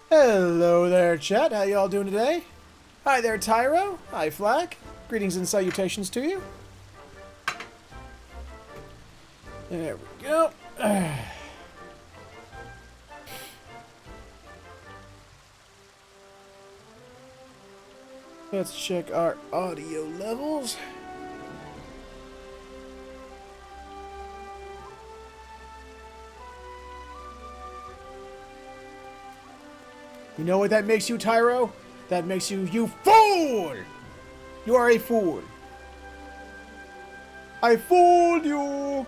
Hello there, chat. How y'all doing today? Hi there, Tyro. Hi, Flack. Greetings and salutations to you. There we go. Let's check our audio levels. You know what that makes you, Tyro? That makes you fool! You are a fool. I fooled you!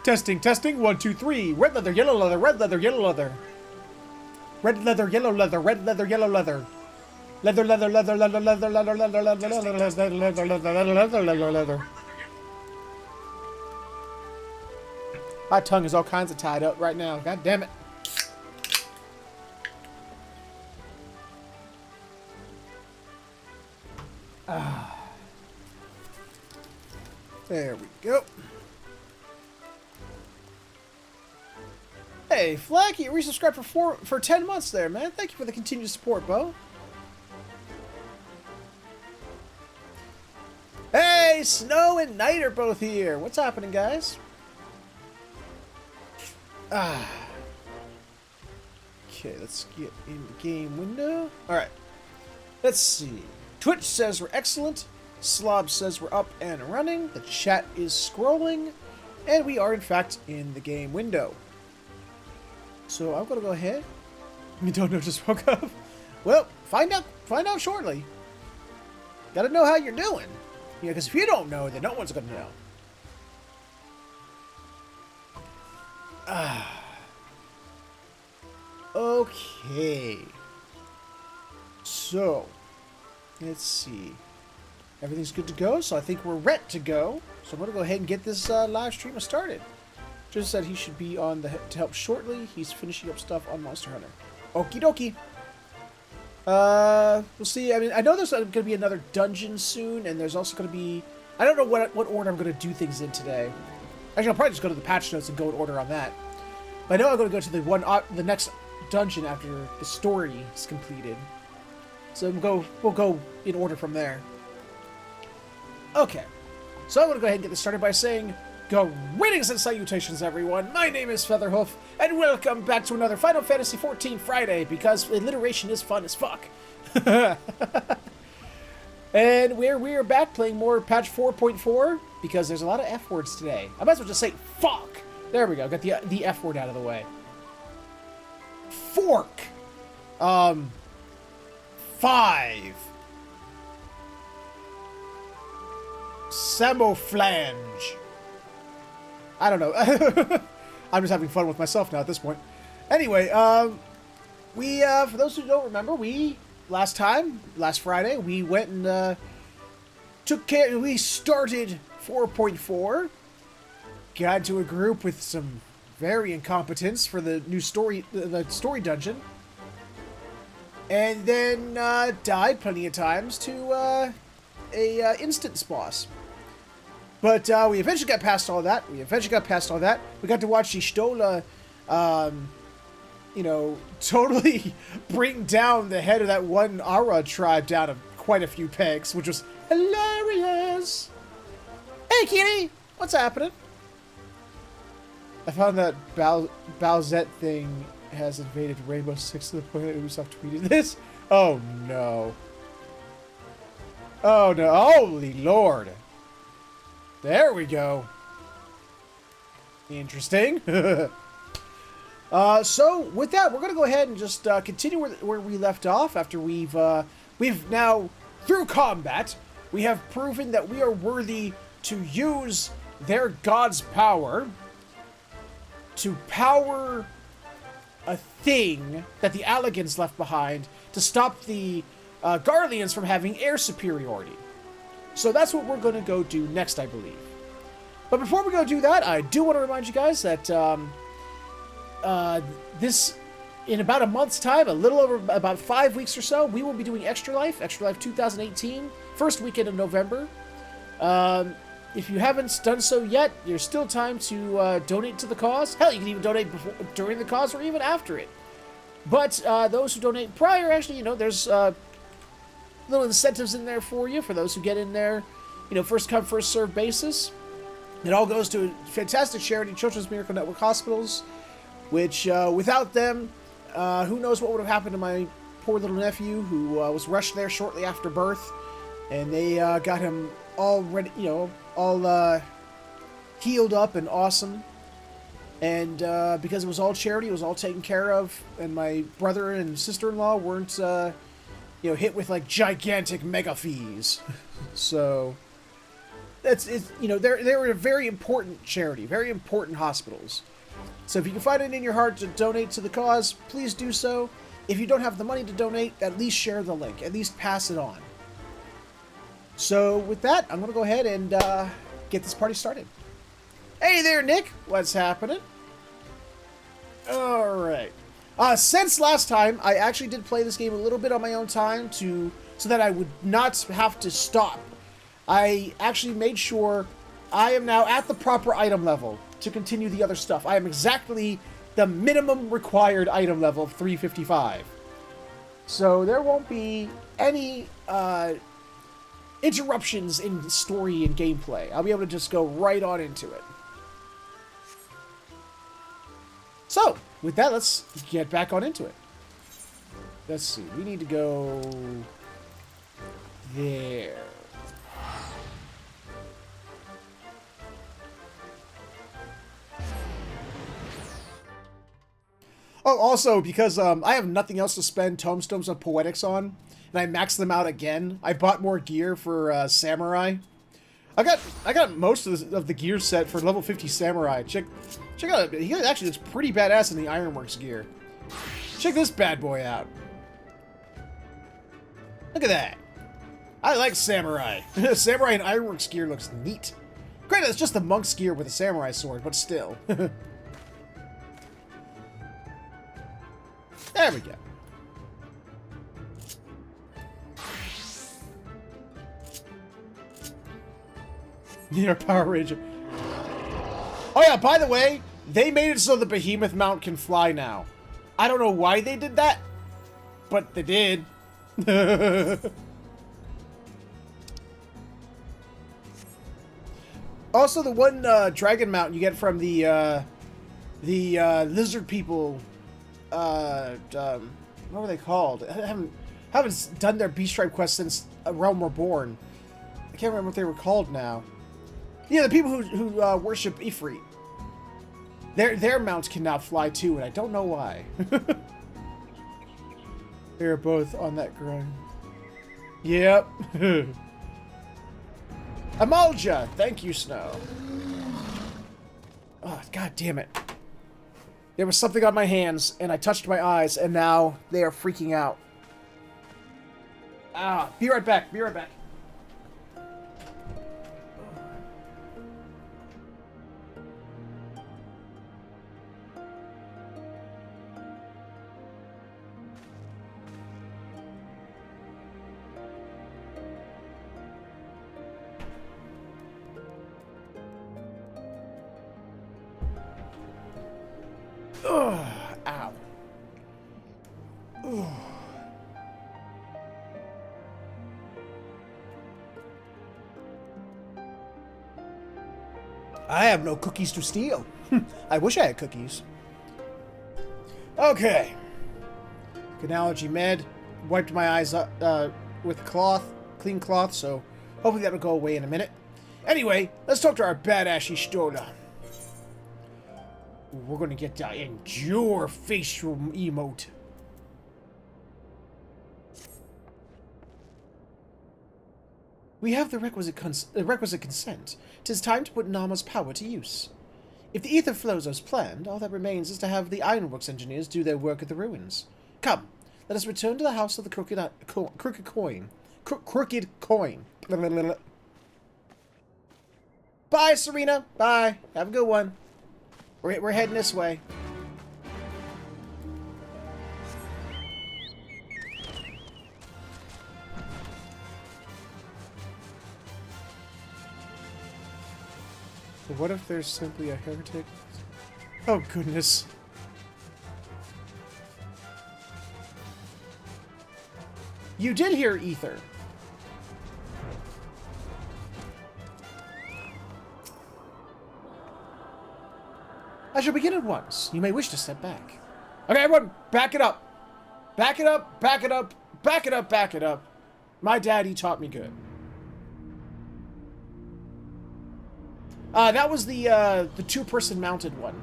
Testing, testing, 1, 2, 3. Red leather, yellow leather, red leather, yellow leather. Red leather, yellow leather, red leather, yellow leather. Leather, leather, leather, leather, leather, leather, leather, leather, leather, leather, leather, leather, leather, leather. My tongue is all kinds of tied up right now. God damn it. There we go. Hey, Flack, you resubscribed for 10 months there, man. Thank you for the continued support, Bo. Hey, Snow and Night are both here. What's happening, guys? Okay, let's get in the game window. Alright. Let's see. Twitch says we're excellent. Slob says we're up and running. The chat is scrolling. And we are, in fact, in the game window. So I'm going to go ahead. You don't know, just woke up. Well, find out shortly. Gotta know how you're doing. Yeah, because if you don't know, then no one's going to know. Okay. So, let's see. Everything's good to go, so I think we're ready to go. So I'm going to go ahead and get this live stream started. Just said he should be on to help shortly. He's finishing up stuff on Monster Hunter. Okie dokie. We'll see. I mean, I know there's going to be another dungeon soon, and there's also going to be... I don't know what order I'm going to do things in today. Actually, I'll probably just go to the patch notes and go in order on that. But I know I'm going to go to the next dungeon after the story is completed. So we'll go in order from there. Okay. So I'm going to go ahead and get this started by saying... Greetings and salutations, everyone. My name is Featherhoof, and welcome back to another Final Fantasy XIV Friday, because alliteration is fun as fuck. And we're back playing more patch 4.4, because there's a lot of F words today. I might as well just say fuck. There we go. Got the F word out of the way. Fork. 5. Samoflange. I don't know. I'm just having fun with myself now at this point. Anyway, for those who don't remember, last Friday, we went and we started 4.4, got into a group with some very incompetence for the new story, the story dungeon, and then died plenty of times to a instance boss. But we eventually got past all that. We got to watch Ishtola, totally bring down the head of that one Ara tribe down of quite a few pegs, which was hilarious. Hey, Kitty! What's happening? I found that Bowsette thing has invaded Rainbow Six to the point that Ubisoft tweeted this. Oh, no. Oh, no. Holy Lord. There we go. Interesting. So with that, we're gonna go ahead and just continue where we left off. After we've now, through combat, we have proven that we are worthy to use their god's power to power a thing that the Alligans left behind to stop the Garleans from having air superiority. So that's what we're going to go do next, I believe. But before we go do that, I do want to remind you guys that this in about a month's time, a little over about 5 weeks or so, we will be doing Extra Life 2018, first weekend of November. If you haven't done so yet, there's still time to donate to the cause. Hell, you can even donate during the cause or even after it. But those who donate prior, actually, there's little incentives in there for you, for those who get in there, first come, first served basis. It all goes to a fantastic charity, Children's Miracle Network Hospitals, which without them, who knows what would have happened to my poor little nephew, who was rushed there shortly after birth, and they got him all ready, all healed up and awesome. And because it was all charity, it was all taken care of, and my brother and sister-in-law weren't, hit with like gigantic mega fees. So they're a very important charity, very important hospitals. So if you can find it in your heart to donate to the cause, please do so. If you don't have the money to donate, at least share the link, at least pass it on. So with that, I'm going to go ahead and get this party started. Hey there, Nick. What's happening? All right. Since last time, I actually did play this game a little bit on my own time so that I would not have to stop. I actually made sure I am now at the proper item level to continue the other stuff. I am exactly the minimum required item level of 355. So there won't be any interruptions in story and gameplay. I'll be able to just go right on into it. So, with that, let's get back on into it. Let's see. We need to go there. Oh, also, because I have nothing else to spend Tomestones of Poetics on, and I maxed them out again, I bought more gear for Samurai. I got most of the gear set for level 50 Samurai. Check out, he actually looks pretty badass in the Ironworks gear. Check this bad boy out. Look at that. I like Samurai. Samurai and Ironworks gear looks neat. Granted, it's just the monk's gear with a samurai sword, but still. There we go. Your Power Ranger. Oh yeah, by the way, they made it so the Behemoth mount can fly now. I don't know why they did that, but they did. Also, the one dragon mount you get from the lizard people. What were they called? I haven't done their Beast Tribe quest since A Realm Reborn. I can't remember what they were called now. Yeah, the people who worship Ifrit. Their mounts can now fly too, and I don't know why. They're both on that grind. Yep. Amalja! Thank you, Snow. Oh, god damn it. There was something on my hands, and I touched my eyes, and now they are freaking out. Ah, be right back, be right back. Ugh, ow. Ugh. I have no cookies to steal. I wish I had cookies. Okay. Canalogy med. Wiped my eyes up with cloth, clean cloth, so hopefully that'll go away in a minute. Anyway, let's talk to our badass Ishtola. We're gonna get the endure facial emote. We have the requisite consent. 'Tis time to put Nama's power to use. If the ether flows as planned, all that remains is to have the Ironworks engineers do their work at the ruins. Come, let us return to the house of the crooked coin. Crooked coin. Bye, Serena. Bye. Have a good one. We're heading this way. But what if there's simply a heretic? Oh, goodness. You did hear ether. I shall begin at once. You may wish to step back. Okay, everyone, back it up. Back it up, back it up, back it up, back it up. My daddy taught me good. That was the two-person mounted one.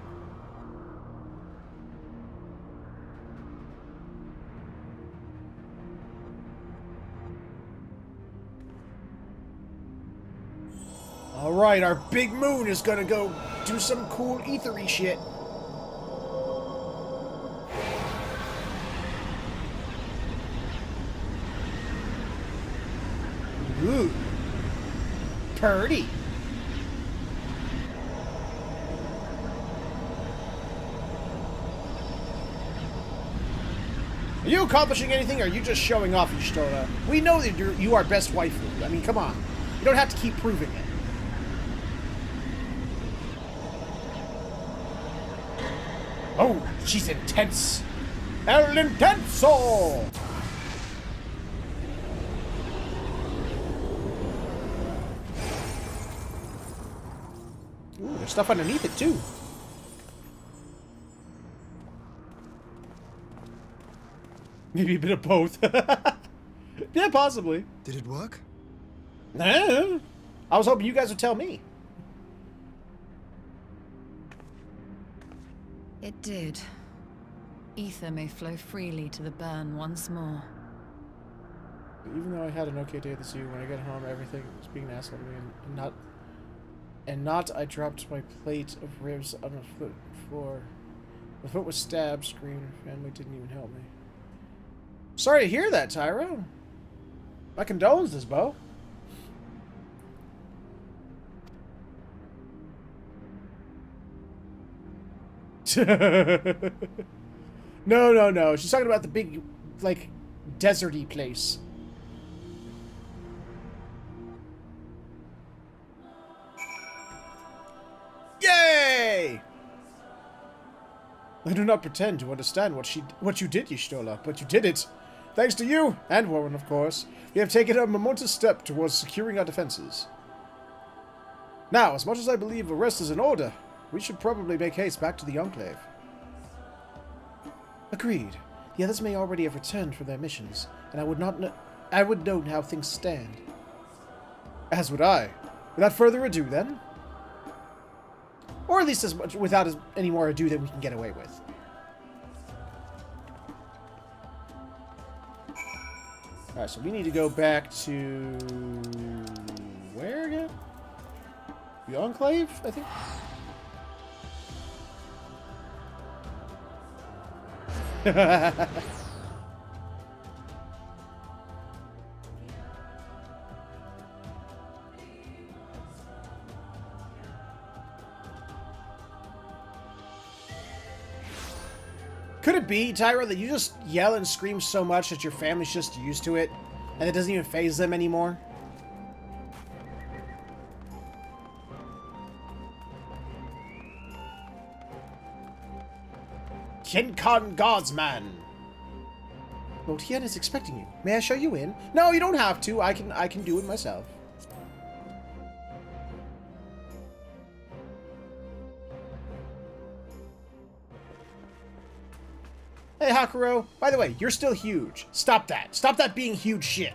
Alright, our big moon is gonna go do some cool ethery shit. Ooh. Purdy. Are you accomplishing anything, or are you just showing off, Y'shtola? We know that you are best waifu. I mean, come on. You don't have to keep proving it. Oh, she's intense. El Intenso! Ooh, there's stuff underneath it, too. Maybe a bit of both. Yeah, possibly. Did it work? Nah. I was hoping you guys would tell me. It did. Ether may flow freely to the burn once more. Even though I had an okay day at the zoo, when I got home, everything was being an asshole to me, and not I dropped my plate of ribs on the floor. My foot was stabbed, screamed, family didn't even help me. Sorry to hear that, Tyro. My condolences, Bo. No. She's talking about the big, like, deserty place. Yay! I do not pretend to understand what you did, Y'shtola, but you did it. Thanks to you, and Warren, of course, we have taken a momentous step towards securing our defenses. Now, as much as I believe the rest is in order, we should probably make haste back to the Enclave. Agreed. The others may already have returned from their missions, and I would know how things stand. As would I. Without further ado, then. Or at least without any more ado than we can get away with. Alright, so we need to go back to... where again? The Enclave, I think? Could it be, Tyra, that you just yell and scream so much that your family's just used to it, and it doesn't even faze them anymore? Kinkan Godsman! Lord Hien is expecting you. May I show you in? No, you don't have to. I can do it myself. Hey, Hakuro. By the way, you're still huge. Stop that. Stop that being huge shit.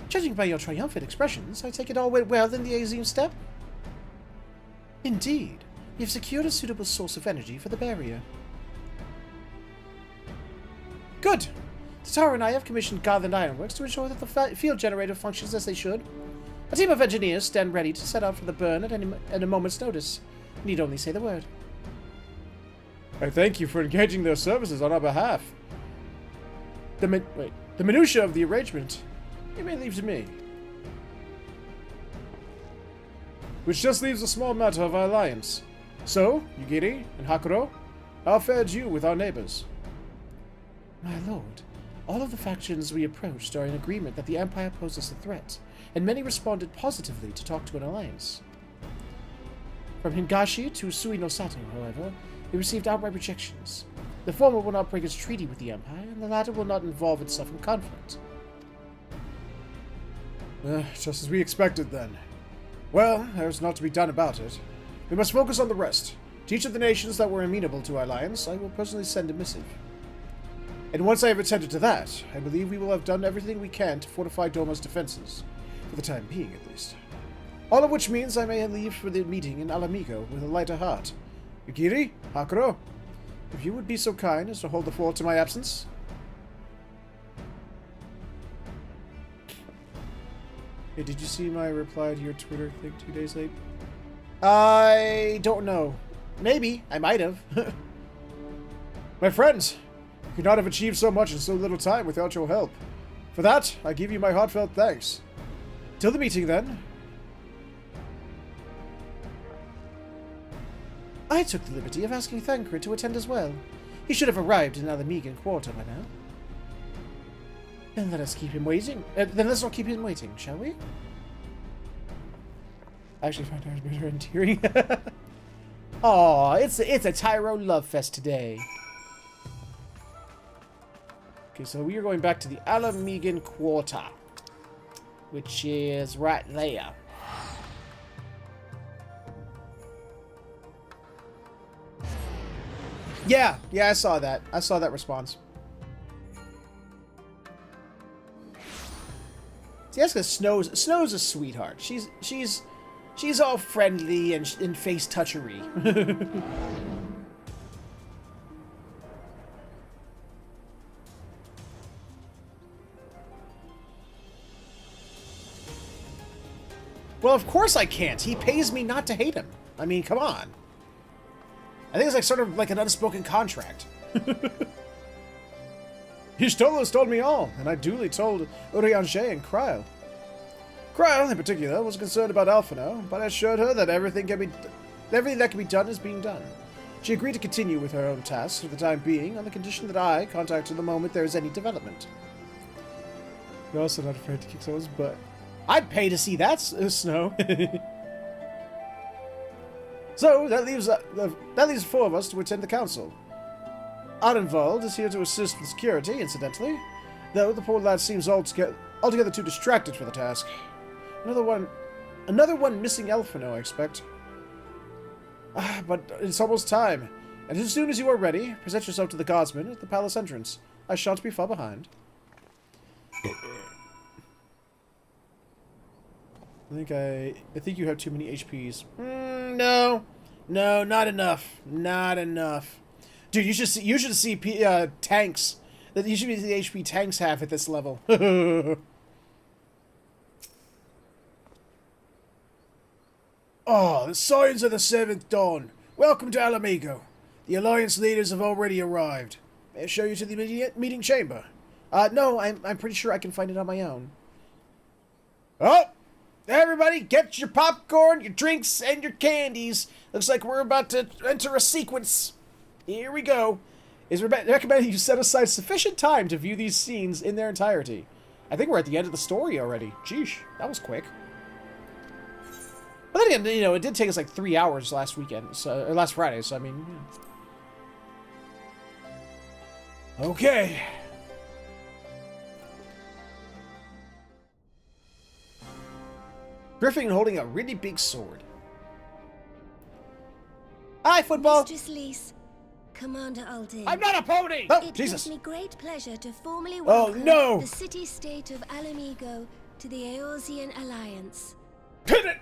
Judging by your triumphant expressions, I take it all went well in the Azim step? Indeed. We have secured a suitable source of energy for the barrier. Good. Tatara and I have commissioned Garland Ironworks to ensure that the field generator functions as they should. A team of engineers stand ready to set out for the burn at a moment's notice. Need only say the word. I thank you for engaging their services on our behalf. The minutiae of the arrangement, you may leave to me. Which just leaves a small matter of our alliance. So, Yugiri and Hakuro, how fared you with our neighbors? My lord, all of the factions we approached are in agreement that the Empire poses a threat, and many responded positively to talk to an alliance. From Hingashi to Sui no Sato, however, we received outright rejections. The former will not break its treaty with the Empire, and the latter will not involve itself in conflict. Just as we expected, then. Well, there's naught to be done about it. We must focus on the rest. To each of the nations that were amenable to our alliance, I will personally send a missive. And once I have attended to that, I believe we will have done everything we can to fortify Doma's defenses. For the time being, at least. All of which means I may leave for the meeting in Alamigo with a lighter heart. Yukiri, Hakuro, if you would be so kind as to hold the fort in my absence. Hey, did you see my reply to your Twitter thing 2 days late? I don't know. Maybe. I might have. My friends, you could not have achieved so much in so little time without your help. For that, I give you my heartfelt thanks. Till the meeting, then. I took the liberty of asking Thancred to attend as well. He should have arrived in Alamegan Quarter by now. Then let us keep him waiting. Then let's not keep him waiting, shall we? I actually find her better and tearing. Aw, it's a Tyro love fest today. Okay, so we are going back to the Alamegan Quarter, which is right there. Yeah, I saw that. I saw that response. See, that's because Snow's a sweetheart. She's all friendly and face touchery. Well, of course I can't. He pays me not to hate him. I mean, come on. I think it's like sort of like an unspoken contract. Hishtolos told me all, and I duly told Urianger and Kryl. Kryl, in particular, was concerned about Alphino, but I assured her that everything that can be done is being done. She agreed to continue with her own tasks for the time being, on the condition that I contact her the moment there is any development. You're also not afraid to kick someone's butt. I'd pay to see that, Snow. So, that leaves four of us to attend the council. Arenvald is here to assist with security, incidentally, though the poor lad seems altogether too distracted for the task. Another one missing Elfino, I expect. But it's almost time, and as soon as you are ready, present yourself to the guardsmen at the palace entrance. I shan't be far behind. I think you have too many HPs. No, not enough. Not enough. Dude, you should see tanks. You should see the HP tanks have at this level. The Scions of the Seventh Dawn. Welcome to Alamigo. The Alliance leaders have already arrived. May I show you to the meeting chamber? No, I'm pretty sure I can find it on my own. Oh! Everybody, get your popcorn, your drinks, and your candies. Looks like we're about to enter a sequence. Here we go. It's recommended you set aside sufficient time to view these scenes in their entirety. I think we're at the end of the story already. Jeesh, that was quick. But then again, it did take us like 3 hours last weekend, or last Friday, so I mean, yeah. Okay. Griffin holding a really big sword. Hi, football! Mistress Lise, Commander Aldin. I'm not a pony! Oh, it Jesus. gives me great pleasure to formally welcome no! the city-state of Alamigo to the Eorzean Alliance. Come here,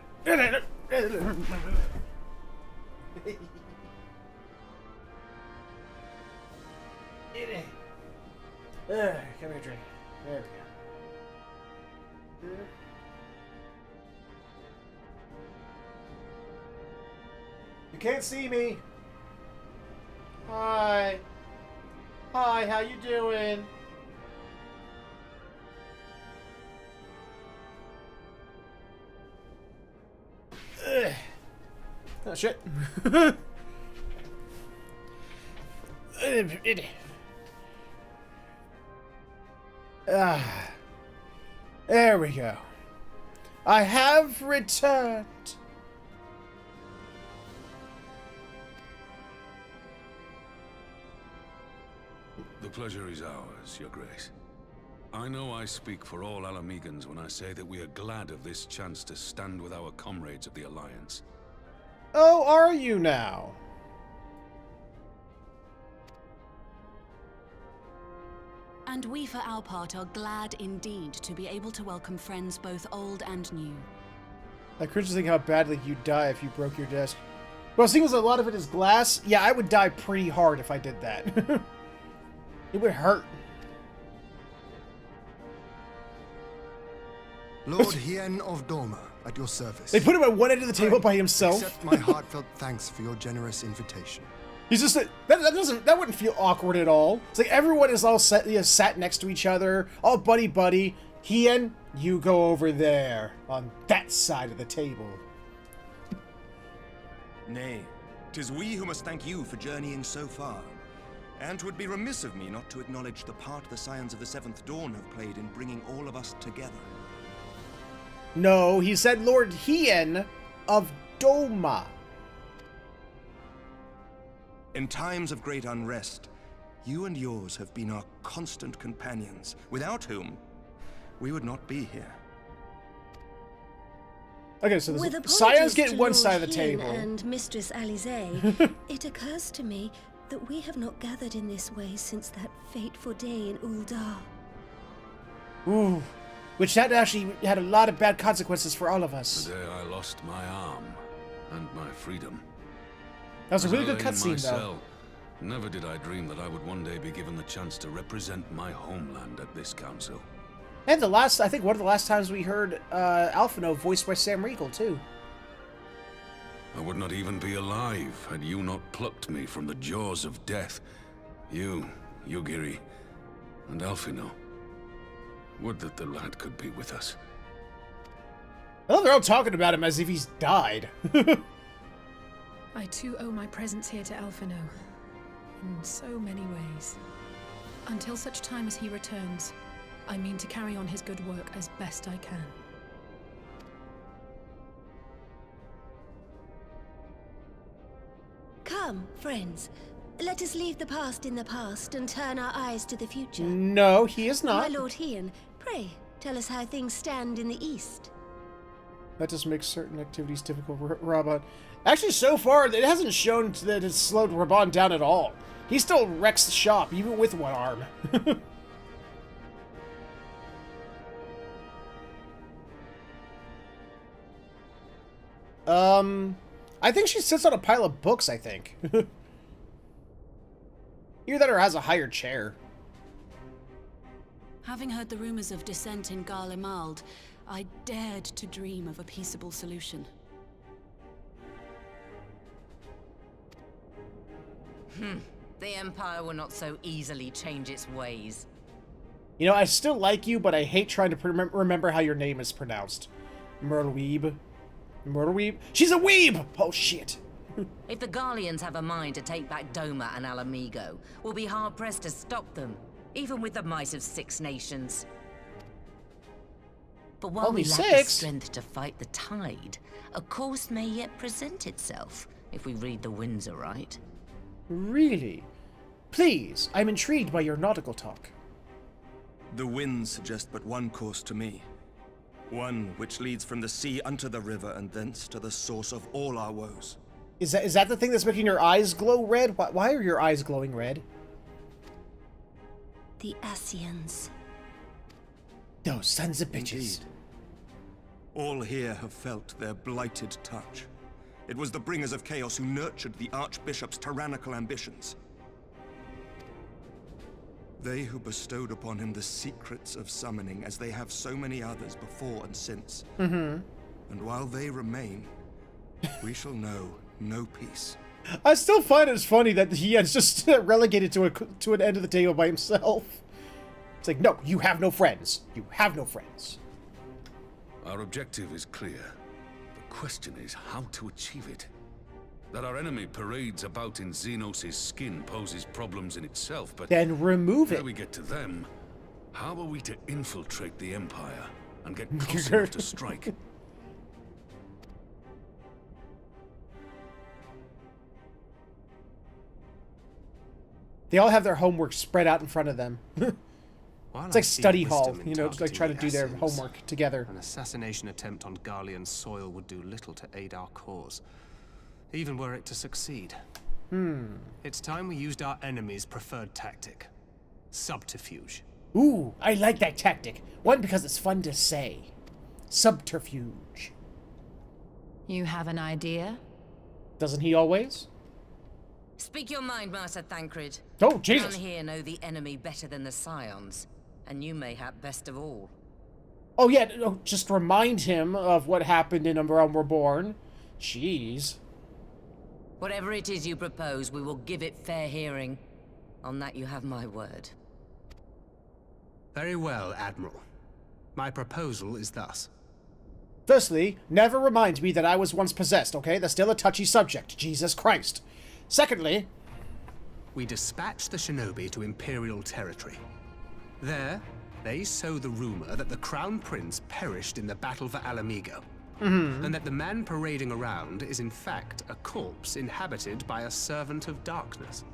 drink. There we go. You can't see me. Hi. Hi, how you doing? Ugh. Oh, shit. Ah, there we go. I have returned. The pleasure is ours, Your Grace. I know I speak for all Alamegans when I say that we are glad of this chance to stand with our comrades of the Alliance. Oh, are you now? And we for our part are glad indeed to be able to welcome friends both old and new. I could just think how badly you'd die if you broke your desk. Well, seeing as a lot of it is glass, yeah, I would die pretty hard if I did that. It would hurt. Lord Hien of Doma, at your service. They put him at one end of the table by himself. Accept my heartfelt thanks for your generous invitation. He's just that wouldn't feel awkward at all. It's like everyone is all sat next to each other, all buddy buddy. Hien, you go over there on that side of the table. Nay, 'tis we who must thank you for journeying so far. And 'twould be remiss of me not to acknowledge the part the Scions of the Seventh Dawn have played in bringing all of us together. No, he said Lord Hien of Doma. In times of great unrest, you and yours have been our constant companions, without whom we would not be here. Okay, so With the apologies Scions get to one Lord side of the Hien table. and Mistress Alize, it occurs to me that we have not gathered in this way since that fateful day in Uldar. Ooh, which that actually had a lot of bad consequences for all of us. The day I lost my arm and my freedom. That was a As really I good lay in my cutscene, though. cell, never did I dream that I would one day be given the chance to represent my homeland at this council. And I think one of the last times we heard Alphino voiced by Sam Riegel, too. I would not even be alive had you not plucked me from the jaws of death. You, Yugiri, and Alphino. Would that the lad could be with us. Oh, they're all talking about him as if he's died. I too owe my presence here to Alphino, in so many ways. Until such time as he returns, I mean to carry on his good work as best I can. Come, friends. Let us leave the past in the past and turn our eyes to the future. No, he is not. My Lord Hien, pray, tell us how things stand in the east. That just makes certain activities difficult for Raban. Actually, so far, it hasn't shown that it's slowed Raban down at all. He still wrecks the shop, even with one arm. I think she sits on a pile of books, I think. Either that or has a higher chair. Having heard the rumors of dissent in Garlemald, I dared to dream of a peaceable solution. The Empire will not so easily change its ways. You know, I still like you, but I hate trying to remember how your name is pronounced. Myrtleweeb. Myrtleweeb? She's a weeb! Oh, shit. If the Garleans have a mind to take back Doma and Alamigo, we'll be hard-pressed to stop them, even with the might of 6 nations. But while Only we lack the 6? strength to fight the tide, a course may yet present itself, if we read the winds aright. Really? Please, I'm intrigued by your nautical talk. The winds suggest but one course to me. One which leads from the sea unto the river and thence to the source of all our woes. Is that the thing that's making your eyes glow red? Why are your eyes glowing red? The Scions. Those sons of bitches. Indeed. All here have felt their blighted touch. It was the bringers of chaos who nurtured the Archbishop's tyrannical ambitions. They who bestowed upon him the secrets of summoning, as they have so many others before and since. And while they remain, we shall know no peace. I still find it funny that he is just relegated to an end of the table by himself. It's like, no, you have no friends. You have no friends. Our objective is clear. The question is how to achieve it. That our enemy parades about in Xenos' skin poses problems in itself, but Then remove how it. we get to them, How are we to infiltrate the Empire and get close enough to strike? They all have their homework spread out in front of them. While It's like I see study hall, wisdom in you know, just like targeting trying to do their Scions, homework together. An assassination attempt on Garlean soil would do little to aid our cause, even were it to succeed. It's time we used our enemy's preferred tactic. Subterfuge. Ooh, I like that tactic. One, because it's fun to say. Subterfuge. You have an idea? Doesn't he always? Speak your mind, Master Thancred. Oh, Jesus. None here know the enemy better than the Scions, and you mayhap best of all. Oh, yeah, just remind him of what happened in A Realm Reborn. Jeez. Whatever it is you propose, we will give it fair hearing. On that you have my word. Very well, Admiral. My proposal is thus. Firstly, never remind me that I was once possessed, okay? That's still a touchy subject. Jesus Christ. Secondly... We dispatch the shinobi to Imperial territory. There, they sow the rumor that the Crown Prince perished in the battle for Alamigo. And that the man parading around is in fact a corpse inhabited by a servant of darkness.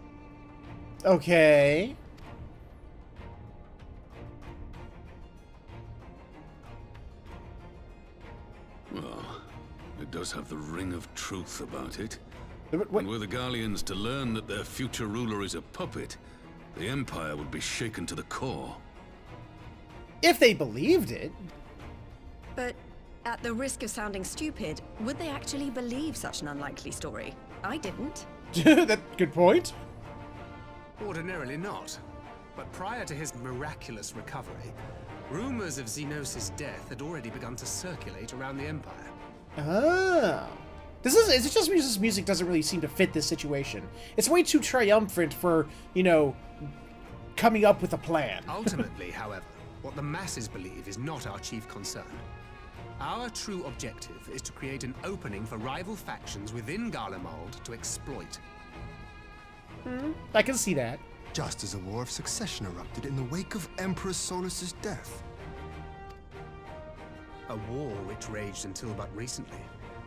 Okay. Well, it does have the ring of truth about it. What? And were the Garleans to learn that their future ruler is a puppet, the Empire would be shaken to the core. If they believed it. But at the risk of sounding stupid, would they actually believe such an unlikely story? I didn't. Good point. Ordinarily not. But prior to his miraculous recovery, rumors of Xenos' death had already begun to circulate around the Empire. Oh. Is it just because this music doesn't really seem to fit this situation? It's way too triumphant for, you know, coming up with a plan. Ultimately, however, what the masses believe is not our chief concern. Our true objective is to create an opening for rival factions within Garlemald to exploit. I can see that. Just as a war of succession erupted in the wake of Emperor Solus's death. A war which raged until but recently,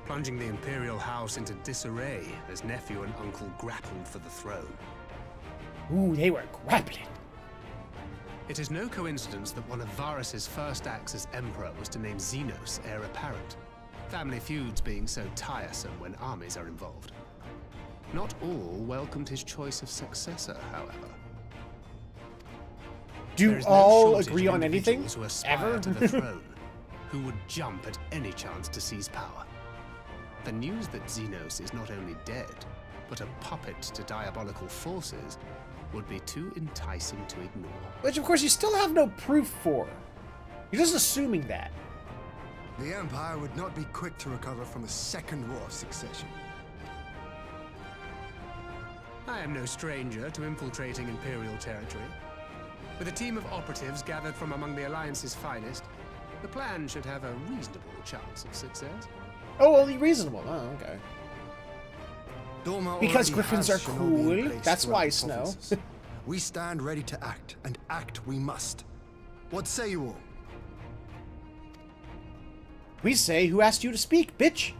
plunging the Imperial House into disarray as nephew and uncle grappled for the throne. Ooh, they were grappling. It is no coincidence that one of Varus's first acts as Emperor was to name Xenos heir apparent, family feuds being so tiresome when armies are involved. Not all welcomed his choice of successor, however. Do There is no all shortage agree of on anything? individuals who aspire Ever? to the throne, who would jump at any chance to seize power. The news that Xenos is not only dead, but a puppet to diabolical forces would be too enticing to ignore. Which, of course, you still have no proof for. You're just assuming that. The Empire would not be quick to recover from a second war of succession. I am no stranger to infiltrating Imperial territory. With a team of operatives gathered from among the Alliance's finest, the plan should have a reasonable chance of success. Oh, only reasonable. Oh, okay. Dorma Because already griffins has are shinobi cool. in place That's throughout why, the Snow. provinces. We stand ready to act, and act we must. What say you all? We say, who asked you to speak, bitch?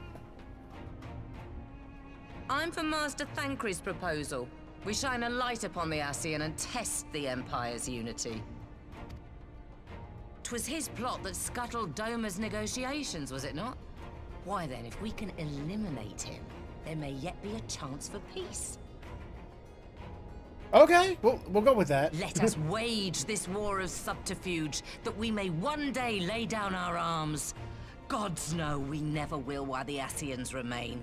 I'm for Master Thancred's proposal. We shine a light upon the Ascian and test the Empire's unity. 'Twas his plot that scuttled Doma's negotiations, was it not? Why then, if we can eliminate him, there may yet be a chance for peace. Okay, we'll go with that. Let us wage this war of subterfuge, that we may one day lay down our arms. Gods know we never will while the Ascians remain.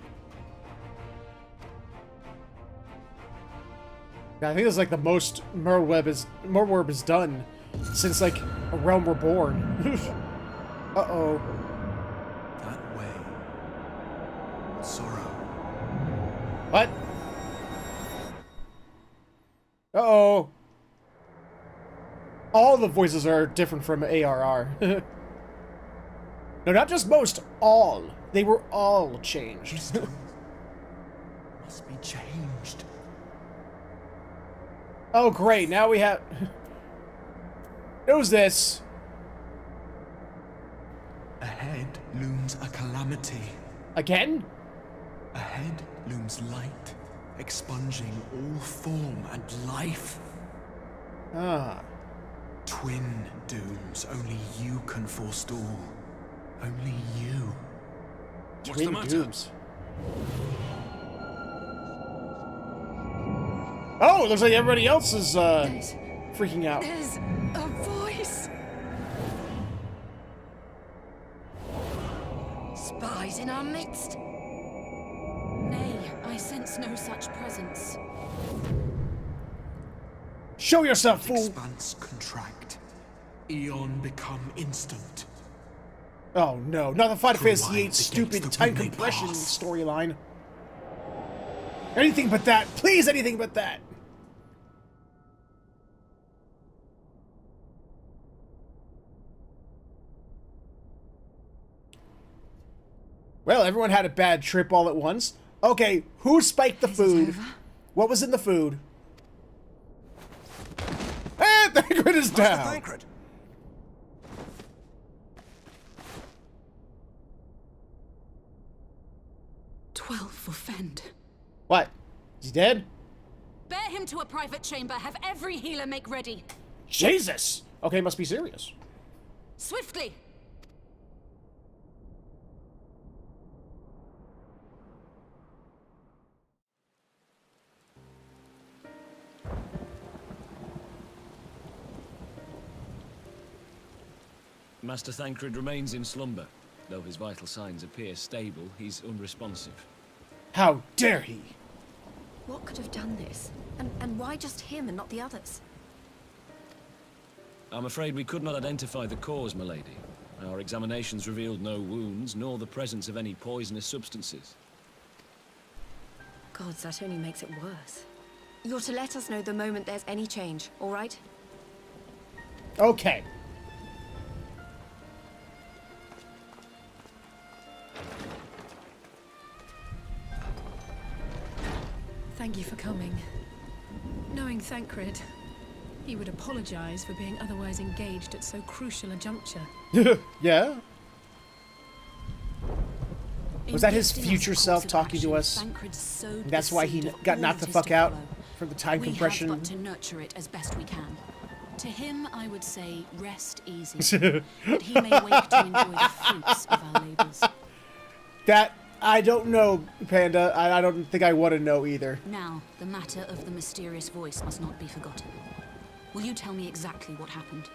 I think it's like the most Merweb is done since like A Realm Reborn. Uh-oh. That way. Sorrow. What? Uh-oh. All the voices are different from ARR. No, not just most, all. They were all changed. Must be changed. Oh, great. Now we have... Who's this? Ahead looms a calamity. Again? Ahead looms light, expunging all form and life. Ah. Twin dooms only you can forestall. Only you. What's the Twin matter? dooms. Oh, it looks like everybody else is freaking out. There's a voice. Spies in our midst? Nay, I sense no such presence. Show yourself, fool! Expanse contract. Eon become instant. Oh no, not the Final Fantasy VIII Rewind the stupid gates that time we may compression pass. storyline. Anything but that. Please, anything but that. Well, everyone had a bad trip all at once. Okay, who spiked the food? What was in the food? And Thancred is down. Master Thancred. 12 for Fend. What? Is he dead? Bear him to a private chamber. Have every healer make ready. Jesus! Okay, must be serious. Swiftly! Master Thancred remains in slumber. Though his vital signs appear stable, he's unresponsive. How dare he? What could have done this? And why just him and not the others? I'm afraid we could not identify the cause, milady. Our examinations revealed no wounds, nor the presence of any poisonous substances. Gods, that only makes it worse. You're to let us know the moment there's any change, all right? Okay. Thank you for coming. Knowing Thancred, he would apologize for being otherwise engaged at so crucial a juncture. Yeah? Was that his future self talking to us? That's why he got knocked the fuck out for the time compression. We have but to nurture it as best we can. To him, I would say, rest easy, that he may wake to enjoy the fruits of our labors. That, I don't know, Panda. I don't think I want to know either. Now, the matter of the mysterious voice must not be forgotten. Will you tell me exactly what happened?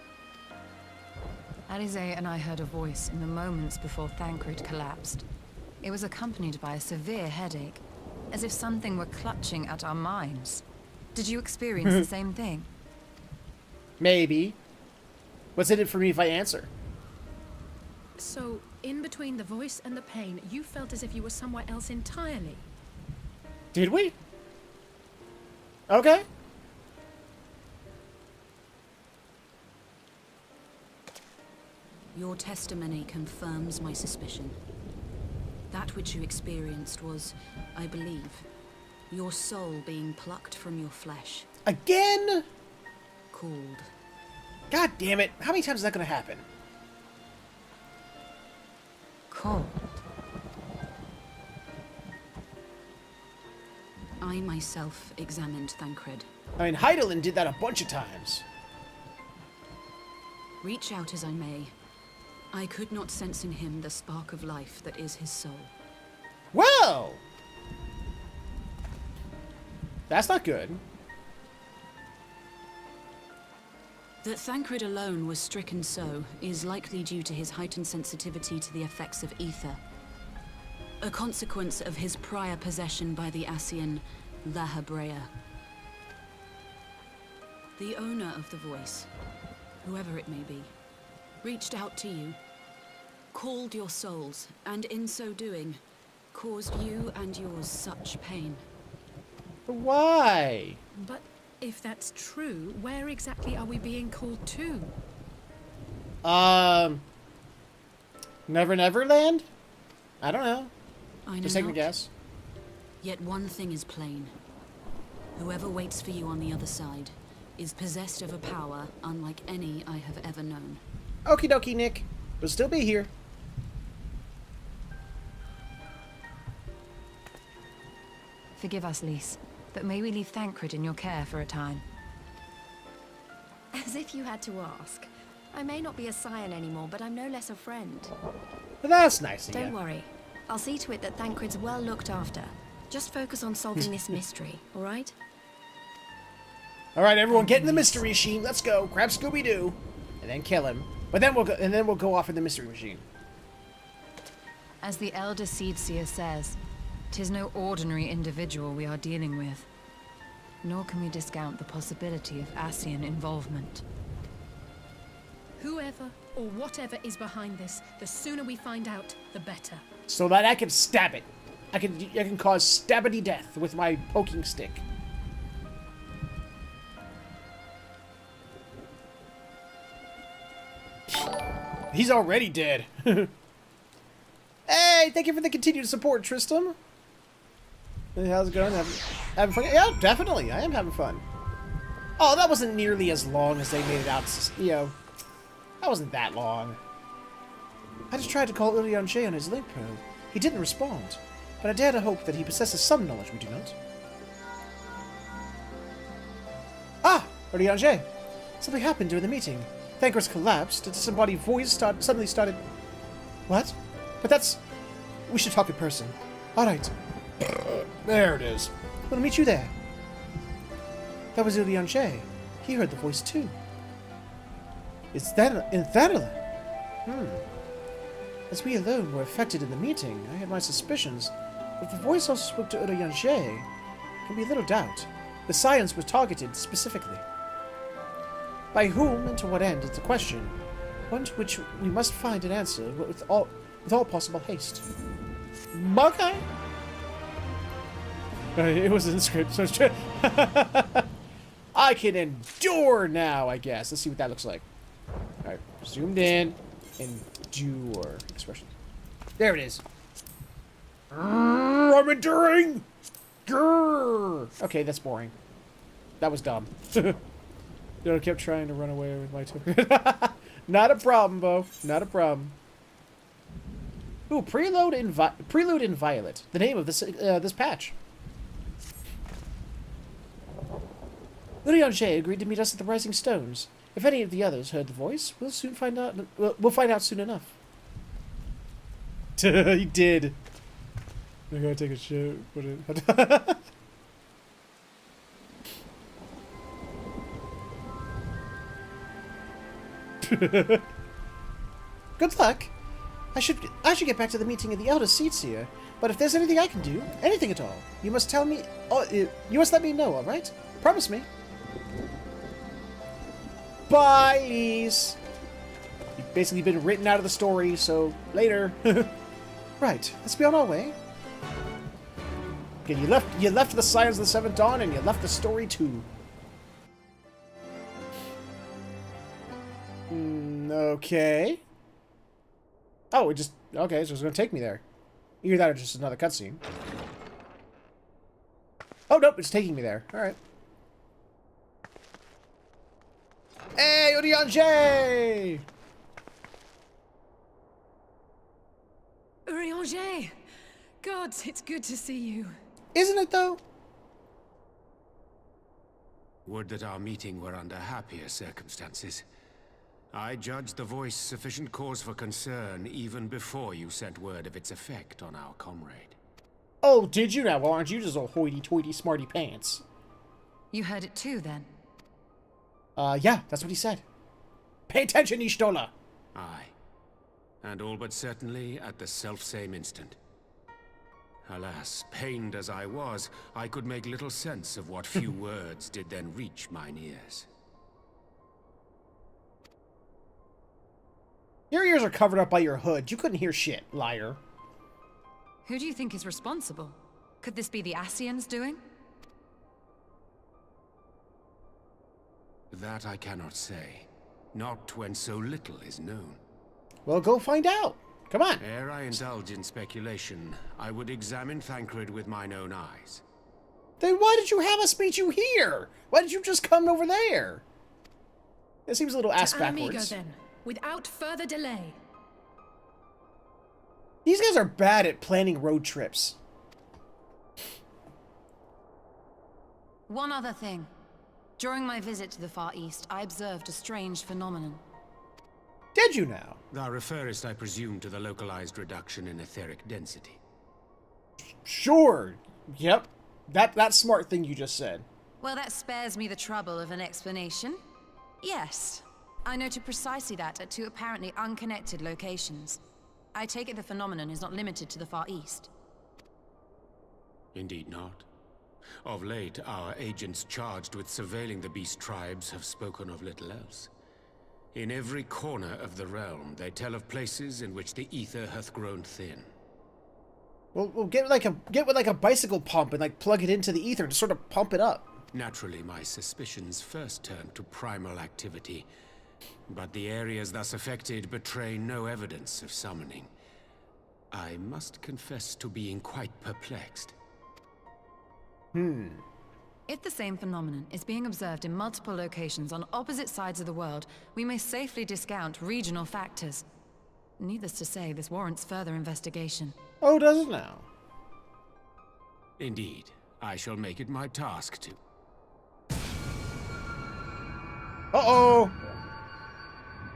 Alize and I heard a voice in the moments before Thancred collapsed. It was accompanied by a severe headache, as if something were clutching at our minds. Did you experience the same thing? Maybe. What's in it for me if I answer? So, in between the voice and the pain, you felt as if you were somewhere else entirely. Did we? Okay. Your testimony confirms my suspicion. That which you experienced was, I believe, your soul being plucked from your flesh. Again? Called. God damn it. How many times is that going to happen? Cold. I myself examined Thancred. I mean, Heidelin did that a bunch of times. Reach out as I may, I could not sense in him the spark of life that is his soul. Well! That's not good. That Thancred alone was stricken so is likely due to his heightened sensitivity to the effects of ether. A consequence of his prior possession by the Ascian La Habrea. The owner of the voice, whoever it may be, reached out to you, called your souls, and in so doing, caused you and yours such pain. Why? But if that's true, where exactly are we being called to? Never Neverland? I don't know. I know Just take a not. guess. Yet one thing is plain. Whoever waits for you on the other side is possessed of a power unlike any I have ever known. Okie dokie, Nick. We'll still be here. Forgive us, Lys, but may we leave Thancred in your care for a time? As if you had to ask. I may not be a scion anymore, but I'm no less a friend. But that's nice of you. Don't worry. I'll see to it that Thancred's well looked after. Just focus on solving this mystery, all right? All right, everyone, get in the mystery machine. Let's go. Grab Scooby-Doo, and then kill him. But then we'll go off in the mystery machine. As the Elder Seedseer says, 'tis no ordinary individual we are dealing with. Nor can we discount the possibility of Ascian involvement. Whoever or whatever is behind this, the sooner we find out, the better. So that I can stab it. I can cause stabbity death with my poking stick. He's already dead. Hey, thank you for the continued support, Tristram. Hey, how's it going? Having fun? Yeah, definitely. I am having fun. Oh, that wasn't nearly as long as they made it out. You know, that wasn't that long. I just tried to call Urianger on his link probe. He didn't respond, but I dare to hope that he possesses some knowledge we do not. Ah, Urianger! Something happened during the meeting. Thancred's collapsed. Did somebody's voice suddenly started... What? But that's... We should talk in person. Alright. There it is. We'll meet you there. That was Urianger. He heard the voice too. It's that in Thanalan. As we alone were affected in the meeting, I had my suspicions. If the voice also spoke to Urianger, there can be little doubt. The Scions were targeted specifically. By whom and to what end is the question, one to which we must find an answer with all possible haste. Okay. It was in the script, so it's true. I can endure now, I guess. Let's see what that looks like. Alright, zoomed in. Endure expression. There it is. I'm enduring! Grrr. Okay, that's boring. That was dumb. I kept trying to run away with my token. Not a problem, Bo. Not a problem. Ooh, Prelude in Violet. The name of this this patch. Urianger agreed to meet us at the Rising Stones. If any of the others heard the voice, we'll soon find out. We'll find out soon enough. He did. I gotta take a shit. Good luck. I should get back to the meeting of the Elder Seedseer. But if there's anything I can do, anything at all, you must tell me. Oh, you must let me know. All right? Promise me. Bye, Lys. You've basically been written out of the story, so later. Right. Let's be on our way. Okay, you left the Scions of the Seventh Dawn, and you left the story too. Okay. Oh, it just... Okay, so it's going to take me there. Either that or just another cutscene. Oh, nope, it's taking me there. Alright. Hey, Urianger! Urianger! God, it's good to see you. Isn't it, though? Would that our meeting were under happier circumstances. I judged the voice sufficient cause for concern even before you sent word of its effect on our comrade. Oh, did you now? Well, aren't you just a hoity-toity smarty pants? You heard it too, then? Yeah, that's what he said. Pay attention, Ishtola! Aye. And all but certainly at the selfsame instant. Alas, pained as I was, I could make little sense of what few words did then reach mine ears. Your ears are covered up by your hood. You couldn't hear shit, liar. Who do you think is responsible? Could this be the Ascians doing? That I cannot say. Not when so little is known. Well, go find out. Come on. Ere I indulge in speculation, I would examine Thancred with mine own eyes. Then why did you have us meet you here? Why did you just come over there? It seems a little ass to backwards. Alamigo, then, without further delay. These guys are bad at planning road trips. One other thing. During my visit to the Far East, I observed a strange phenomenon. Did you now? Thou referrest, I presume, to the localized reduction in etheric density. Sure. Yep. That smart thing you just said. Well, that spares me the trouble of an explanation. Yes. I noted precisely that at two apparently unconnected locations. I take it the phenomenon is not limited to the Far East. Indeed not. Of late, our agents charged with surveilling the beast tribes have spoken of little else. In every corner of the realm, they tell of places in which the ether hath grown thin. We'll get with like a bicycle pump and like plug it into the ether to sort of pump it up. Naturally, my suspicions first turned to primal activity, but the areas thus affected betray no evidence of summoning. I must confess to being quite perplexed. If the same phenomenon is being observed in multiple locations on opposite sides of the world, we may safely discount regional factors. Needless to say, this warrants further investigation. Oh, does it now? Indeed. I shall make it my task to. Uh-oh!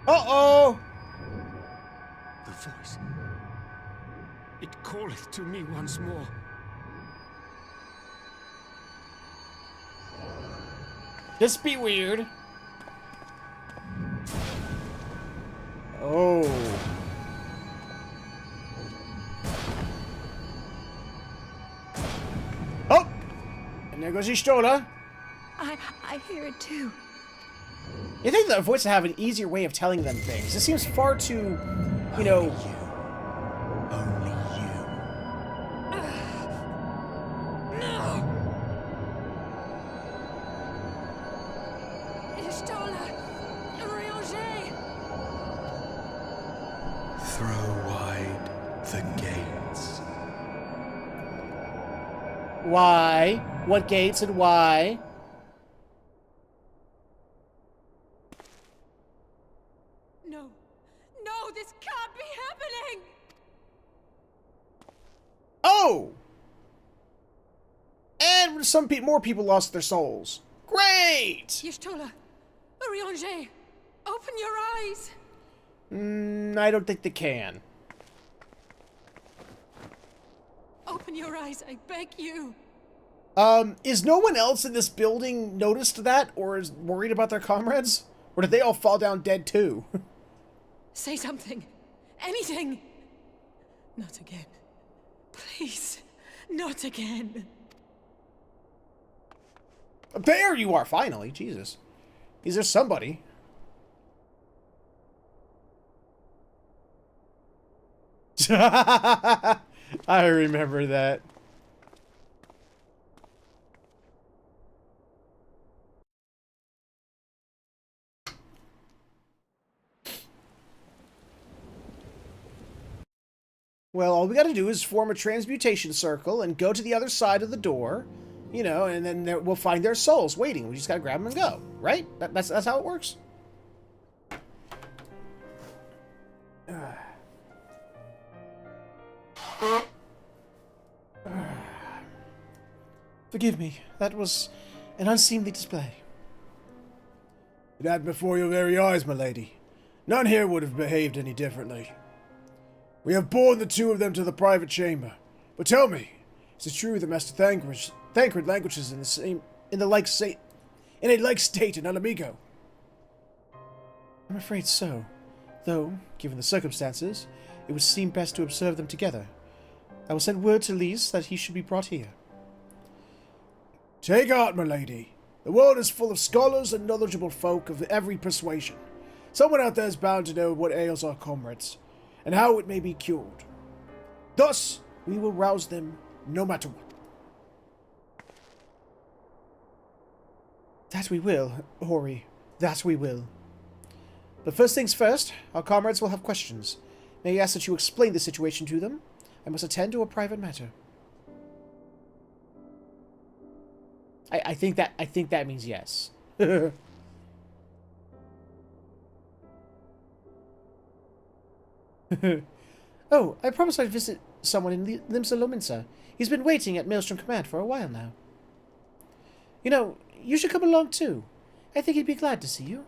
Uh-oh! The voice. It calleth to me once more. This be weird. Oh. Oh! And there goes Y'shtola. I hear it too. You think the voice would have an easier way of telling them things. It seems far too, you know... Only you. No! Y'shtola! Urianger! Throw wide the gates. Why? What gates and why? No! No, this can't be happening! Oh! And more people lost their souls. Great! Y'shtola! Urianger! Open your eyes! I don't think they can. Open your eyes, I beg you! Is no one else in this building noticed that, or is worried about their comrades? Or did they all fall down dead too? Say something! Anything! Not again. Please, not again. There you are, finally. Jesus. Is there somebody? I remember that. Well, all we gotta do is form a transmutation circle and go to the other side of the door, you know, and then we'll find their souls waiting. We just gotta grab them and go, right? That's how it works. Forgive me. That was an unseemly display. It happened before your very eyes, my lady. None here would have behaved any differently. We have borne the two of them to the private chamber. But tell me, is it true that Master Thancred languishes in a like state in Alamigo? I'm afraid so. Though, given the circumstances, it would seem best to observe them together. I will send word to Lys that he should be brought here. Take heart, my lady. The world is full of scholars and knowledgeable folk of every persuasion. Someone out there is bound to know what ails our comrades, and how it may be cured. Thus, we will rouse them no matter what. That we will, Hori. That we will. But first things first, our comrades will have questions. May I ask that you explain the situation to them? I must attend to a private matter. I think that means yes. Oh, I promised I'd visit someone in Limsa Lominsa. He's been waiting at Maelstrom Command for a while now. You know, you should come along too. I think he'd be glad to see you.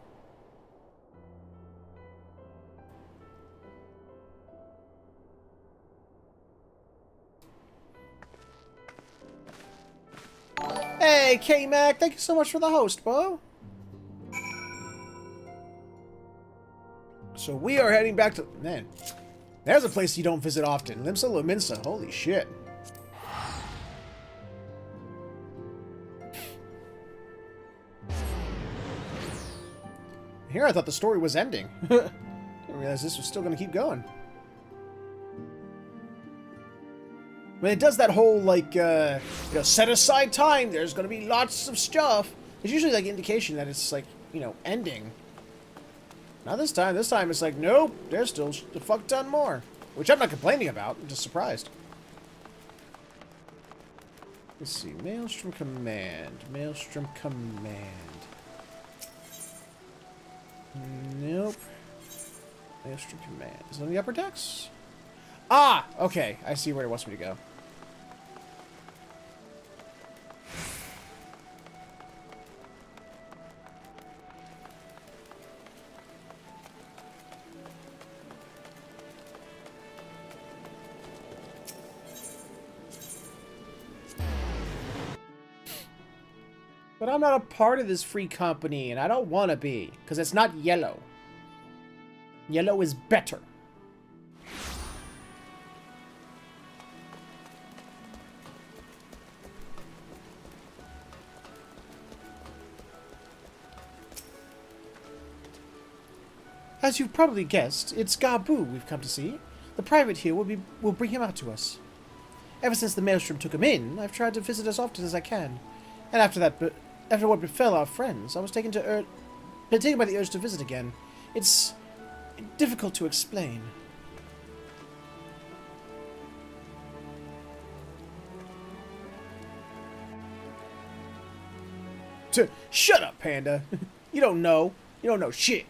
Hey, K-Mac, thank you so much for the host, bro. So we are heading back to... Man, there's a place you don't visit often. Limsa Lominsa, holy shit. Here, I thought the story was ending. Didn't realize this was still going to keep going. When it does that whole, like, you know, set aside time, there's going to be lots of stuff. It's usually, like, indication that it's, like, you know, ending. Not this time. This time it's like, nope, there's still a fuck ton more. Which I'm not complaining about. I'm just surprised. Let's see. Maelstrom Command. Maelstrom Command. Nope. Maelstrom Command. Is it on the upper decks? Ah! Okay. I see where it wants me to go. But I'm not a part of this free company, and I don't want to be, because it's not yellow. Yellow is better. As you've probably guessed, it's Gabu we've come to see. The private here will bring him out to us. Ever since the Maelstrom took him in, I've tried to visit as often as I can. And after what befell our friends, I was taken by the urge to visit again. It's difficult to explain. Shut up, Panda. You don't know. You don't know shit.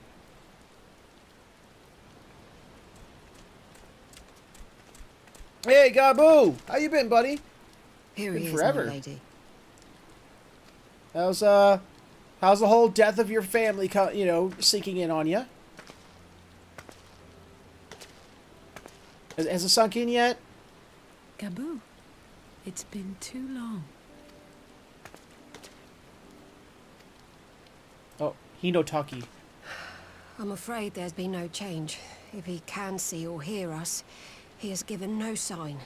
Hey, Gabu! How you been, buddy? Here Been he forever. is, my lady. How's the whole death of your family, you know, sinking in on you? Has it sunk in yet? Gabu, it's been too long. Oh, Hinotaki. I'm afraid there's been no change. If he can see or hear us, he has given no sign.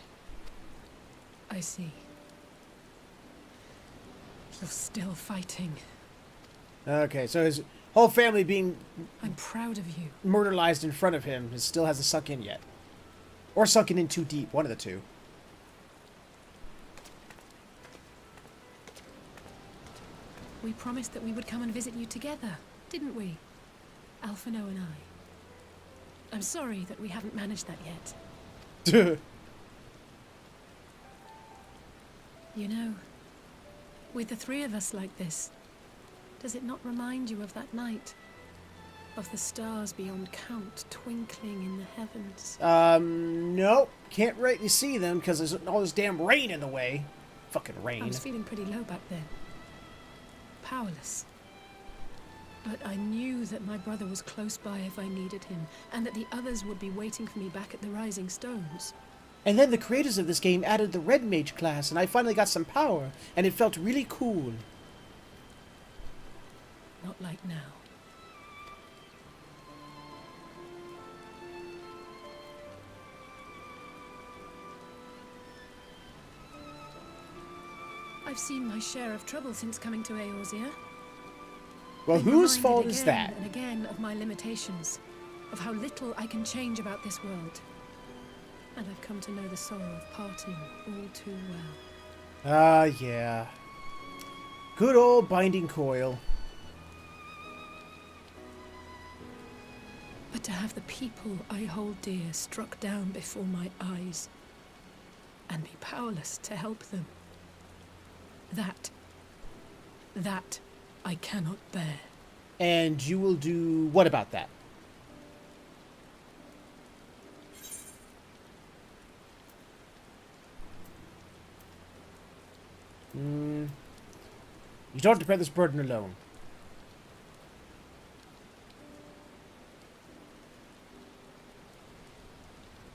I see. You're still fighting. Okay, so his whole family being... I'm proud of you. ...murderized in front of him still hasn't sunk in yet. Or sunken in too deep, one of the two. We promised that we would come and visit you together, didn't we? Alphino and I. I'm sorry that we haven't managed that yet. You know, with the three of us like this, does it not remind you of that night? Of the stars beyond count twinkling in the heavens? Nope. Can't rightly see them because there's all this damn rain in the way. Fucking rain. I was feeling pretty low back then. Powerless. But I knew that my brother was close by if I needed him, and that the others would be waiting for me back at the Rising Stones. And then the creators of this game added the Red Mage class, and I finally got some power, and it felt really cool. Not like now. I've seen my share of trouble since coming to Eorzea. Well, I'm whose reminded fault is again that? And again of my limitations, of how little I can change about this world. And I've come to know the sorrow of parting all too well. Yeah. Good old binding coil. But to have the people I hold dear struck down before my eyes, and be powerless to help them, that That I cannot bear. And you will do what about that? You don't have to bear this burden alone.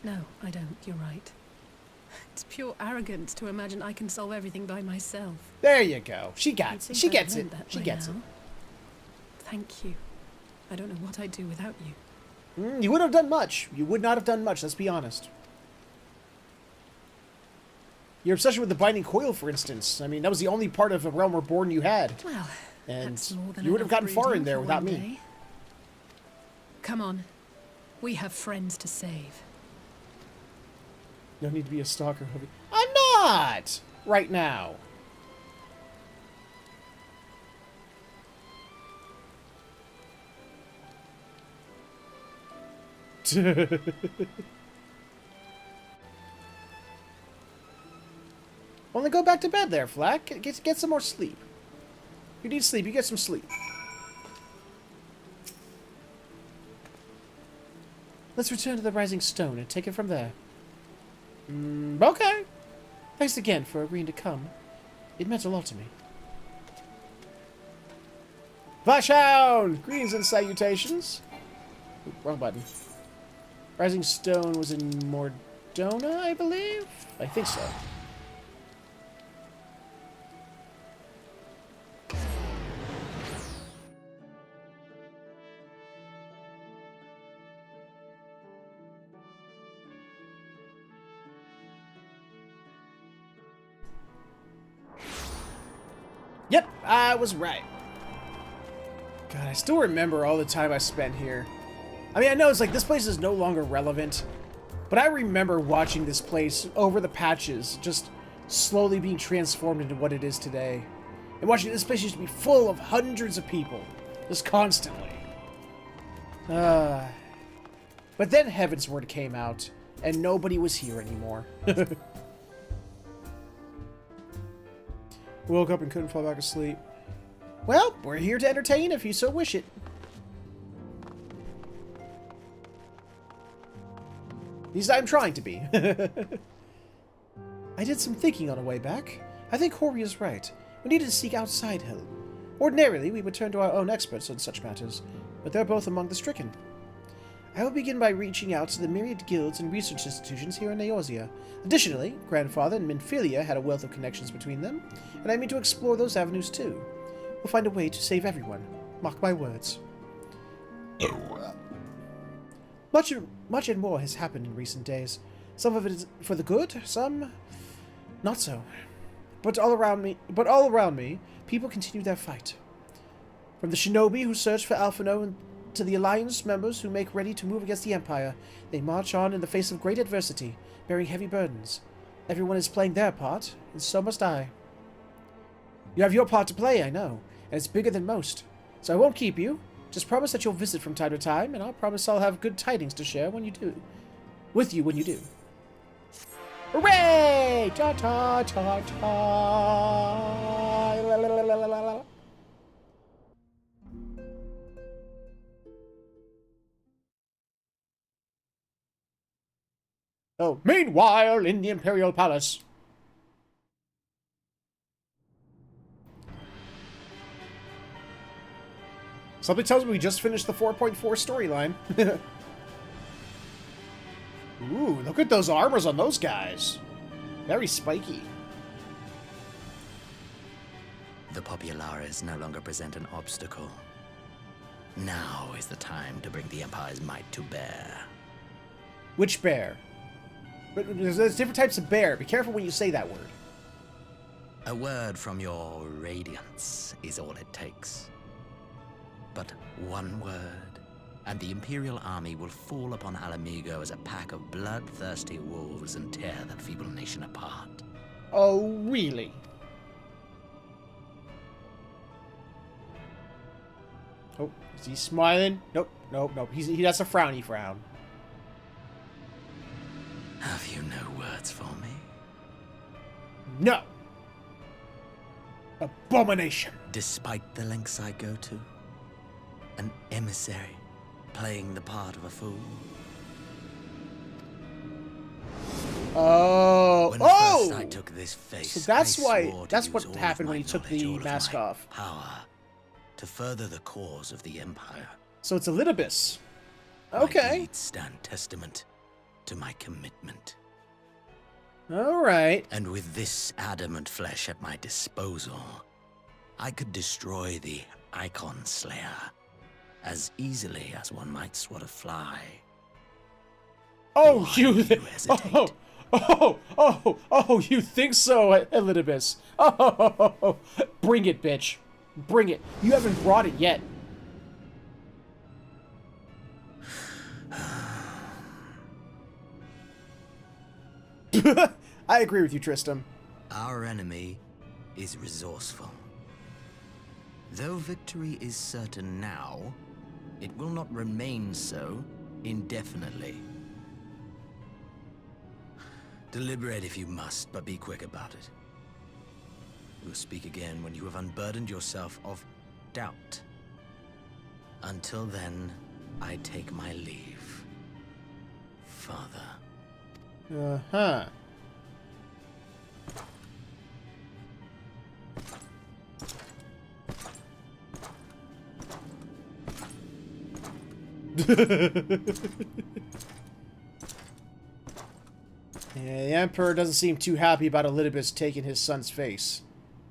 No, I don't. You're right. It's pure arrogance to imagine I can solve everything by myself. There you go. She got it. You'd think She I'd gets learned it. that She by gets now. Thank you. I don't know what I'd do without you. it. You wouldn't have done much. You would not have done much, let's be honest. Your obsession with the binding coil, for instance. I mean, that was the only part of A Realm Reborn you had. Well, And that's more than you would have enough gotten far in brooding there for without one me. day. Come on. We have friends to save. No need to be a stalker, Hubby. I'm not! Right now. Only go back to bed there, Flack. Get some more sleep. You need sleep. You get some sleep. Let's return to the Rising Stone and take it from there. Okay. Thanks again for agreeing to come. It meant a lot to me. Vashhound! Greetings and salutations. Ooh, wrong button. Rising Stone was in Mordona, I believe? I think so. Yep, I was right. God, I still remember all the time I spent here. I mean, I know it's like this place is no longer relevant, but I remember watching this place over the patches, just slowly being transformed into what it is today. And watching this place used to be full of hundreds of people, just constantly. But then Heavensward came out, and nobody was here anymore. Woke up and couldn't fall back asleep. Well, we're here to entertain if you so wish it. At least I'm trying to be. I did some thinking on the way back. I think Hori is right. We needed to seek outside help. Ordinarily, we would turn to our own experts on such matters, but they're both among the stricken. I will begin by reaching out to the myriad guilds and research institutions here in Eorzea. Additionally, Grandfather and Minfilia had a wealth of connections between them, and I mean to explore those avenues too. We'll find a way to save everyone. Mark my words. Much and more has happened in recent days. Some of it is for the good, some not so. But all around me, people continue their fight. From the shinobi who search for Alphino to the Alliance members who make ready to move against the Empire, they march on in the face of great adversity, bearing heavy burdens. Everyone is playing their part, and so must I. You have your part to play, I know, and it's bigger than most. So I won't keep you. Just promise that you'll visit from time to time, and I'll promise I'll have good tidings to share when you do. With you when you do. Hooray! Ta ta ta ta! La, la, la, la, la, la. Oh, meanwhile, in the Imperial Palace. Something tells me we just finished the 4.4 storyline. Ooh, look at those armors on those guys. Very spiky. The Populares no longer present an obstacle. Now is the time to bring the Empire's might to bear. Which bear? But there's different types of bear. Be careful when you say that word. A word from your radiance is all it takes. But one word, and the Imperial army will fall upon Alamigo as a pack of bloodthirsty wolves and tear that feeble nation apart. Oh, really? Oh, is he smiling? Nope, nope, nope. He has a frowny frown. Have you no words for me? No. Abomination. Despite the lengths I go to, an emissary playing the part of a fool. Oh, When oh! first I took this face, So that's I why. swore to That's use what all of happened my when he took knowledge, the all of mask my off. Power to further the cause of the Empire. So it's a Litibus. My Okay. deeds stand testament to my commitment. All right. And with this adamant flesh at my disposal, I could destroy the Icon Slayer as easily as one might swat a fly. Oh, Why you. do you hesitate? Oh, you think so, Elidibus? Oh, bring it, bitch. Bring it. You haven't brought it yet. I agree with you, Tristram. Our enemy is resourceful. Though victory is certain now, it will not remain so indefinitely. Deliberate if you must, but be quick about it. We'll speak again when you have unburdened yourself of doubt. Until then, I take my leave, Father. Uh-huh. Yeah, the Emperor doesn't seem too happy about Elidibus taking his son's face.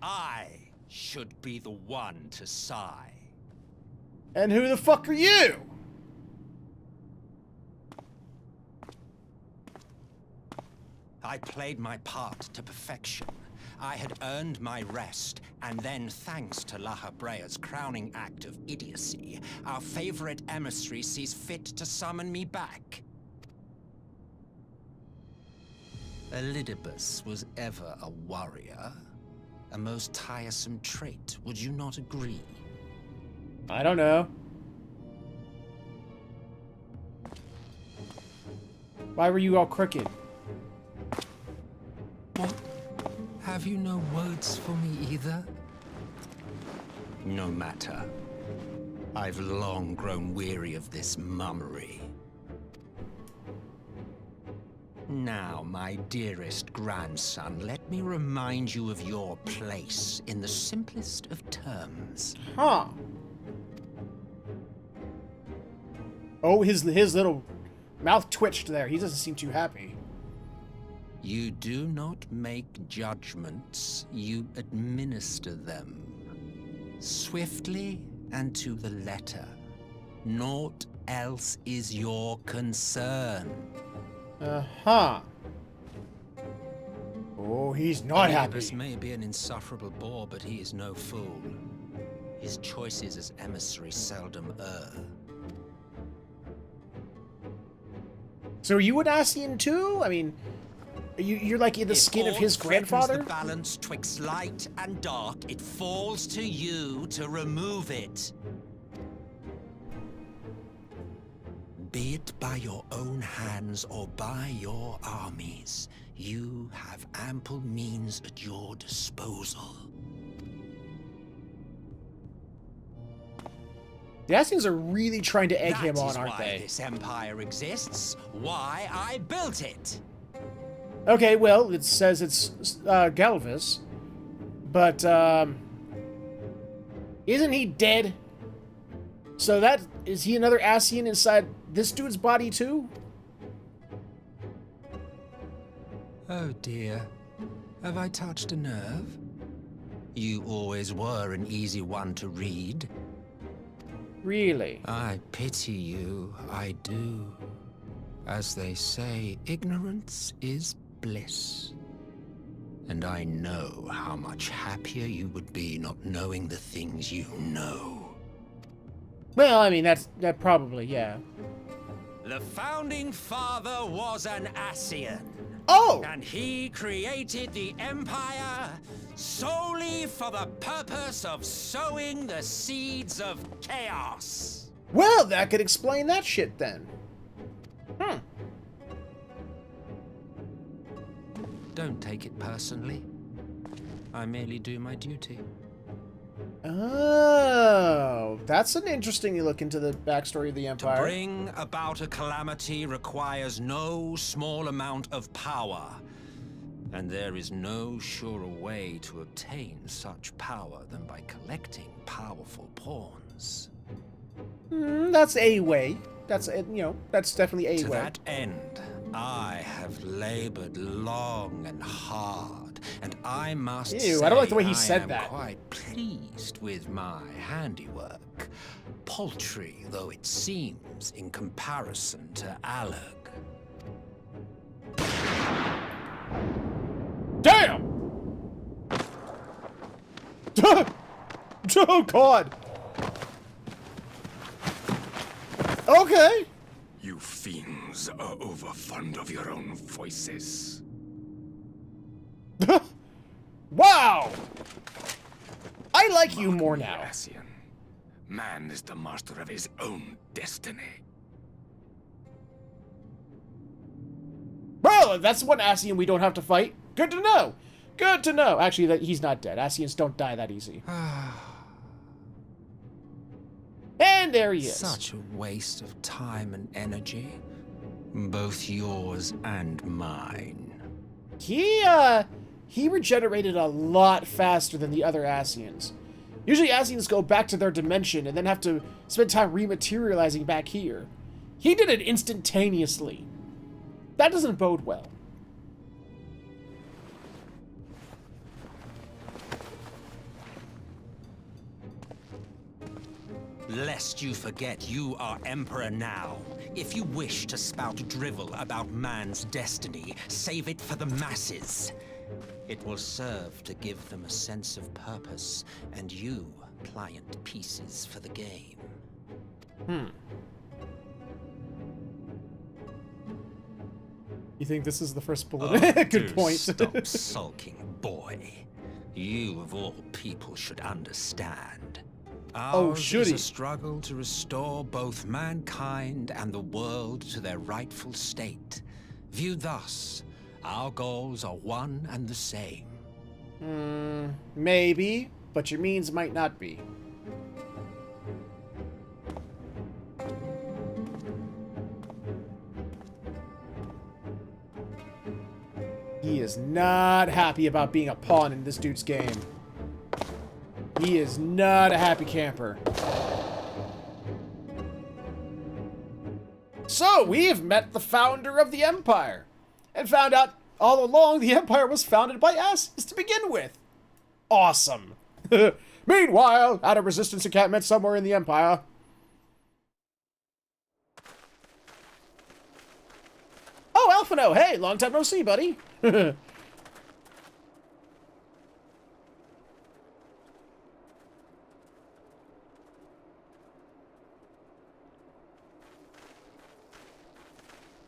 I should be the one to sigh. And who the fuck are you? I played my part to perfection. I had earned my rest, and then thanks to La Habrea's crowning act of idiocy, our favorite emissary sees fit to summon me back. Elidibus was ever a warrior. A most tiresome trait, would you not agree? I don't know. Why were you all crooked? What? Have you no words for me either? No matter. I've long grown weary of this mummery. Now, my dearest grandson, let me remind you of your place in the simplest of terms. Huh. Oh, his little mouth twitched there. He doesn't seem too happy. You do not make judgments, you administer them. Swiftly and to the letter. Naught else is your concern. Uh-huh. Oh, he's not happy. Elidibus may be an insufferable bore, but he is no fool. His choices as emissary seldom err. So are you an Ascian too? I mean, you're like in the skin of his grandfather? The balance twixt light and dark, it falls to you to remove it. Be it by your own hands or by your armies, you have ample means at your disposal. The Ascians are really trying to egg him on, aren't That is why they? this empire exists, why I built it. Okay, well, it says it's Galvis, but isn't he dead? So that is he another Ascian inside this dude's body too? Oh dear, have I touched a nerve? You always were an easy one to read. Really? I pity you, I do. As they say, ignorance is bliss. And I know how much happier you would be not knowing the things you know. Well, I mean, that probably, yeah. The founding father was an Ascian. Oh! And he created the Empire solely for the purpose of sowing the seeds of chaos. Well, that could explain that shit then. Hmm. Don't take it personally. I merely do my duty. Oh, that's an interesting look into the backstory of the Empire. To bring about a calamity requires no small amount of power. And there is no surer way to obtain such power than by collecting powerful pawns. That's a way. That's, that's definitely a way. To that end, I have labored long and hard, and I must say I don't like the way he said that. I am quite pleased with my handiwork, paltry though it seems in comparison to Alec. Damn! Oh, God! Okay. You fiends are overfond of your own voices. Wow! I like you more now. Ascian. Man is the master of his own destiny. Well, that's one Ascian we don't have to fight. Good to know. Good to know. Actually, that he's not dead. Ascians don't die that easy. And there he is. Such a waste of time and energy. Both yours and mine. He regenerated a lot faster than the other Ascians. Usually Ascians go back to their dimension and then have to spend time rematerializing back here. He did it instantaneously. That doesn't bode well. Lest you forget you are Emperor now. If you wish to spout drivel about man's destiny, save it for the masses. It will serve to give them a sense of purpose, and you pliant pieces for the game. You think this is the first bullet? Good point. Stop sulking, boy. You of all people should understand. Ours is a struggle to restore both mankind and the world to their rightful state. Viewed thus, our goals are one and the same. Maybe, but your means might not be. He is not happy about being a pawn in this dude's game. He is not a happy camper. So, we have met the founder of the Empire, and found out all along the Empire was founded by Ascians to begin with. Awesome. Meanwhile, at a resistance encampment somewhere in the Empire. Oh, Alphino, hey, long time no see, buddy.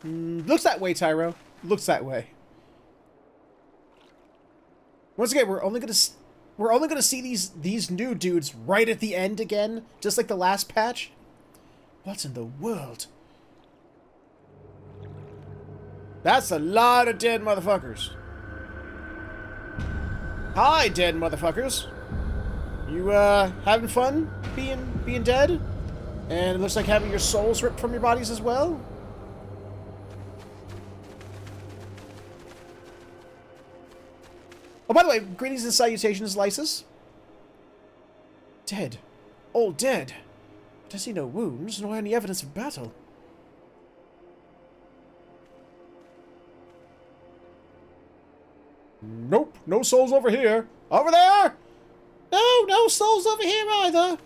Looks that way, Tyro. Looks that way. Once again, we're only gonna see these new dudes right at the end again, just like the last patch. What in the world? That's a lot of dead motherfuckers. Hi, dead motherfuckers. You having fun being dead? And it looks like having your souls ripped from your bodies as well? Oh, by the way, greetings and salutations, Lysis. Dead. All dead. But I see no wounds, nor any evidence of battle. Nope, no souls over here. Over there? No, no souls over here either.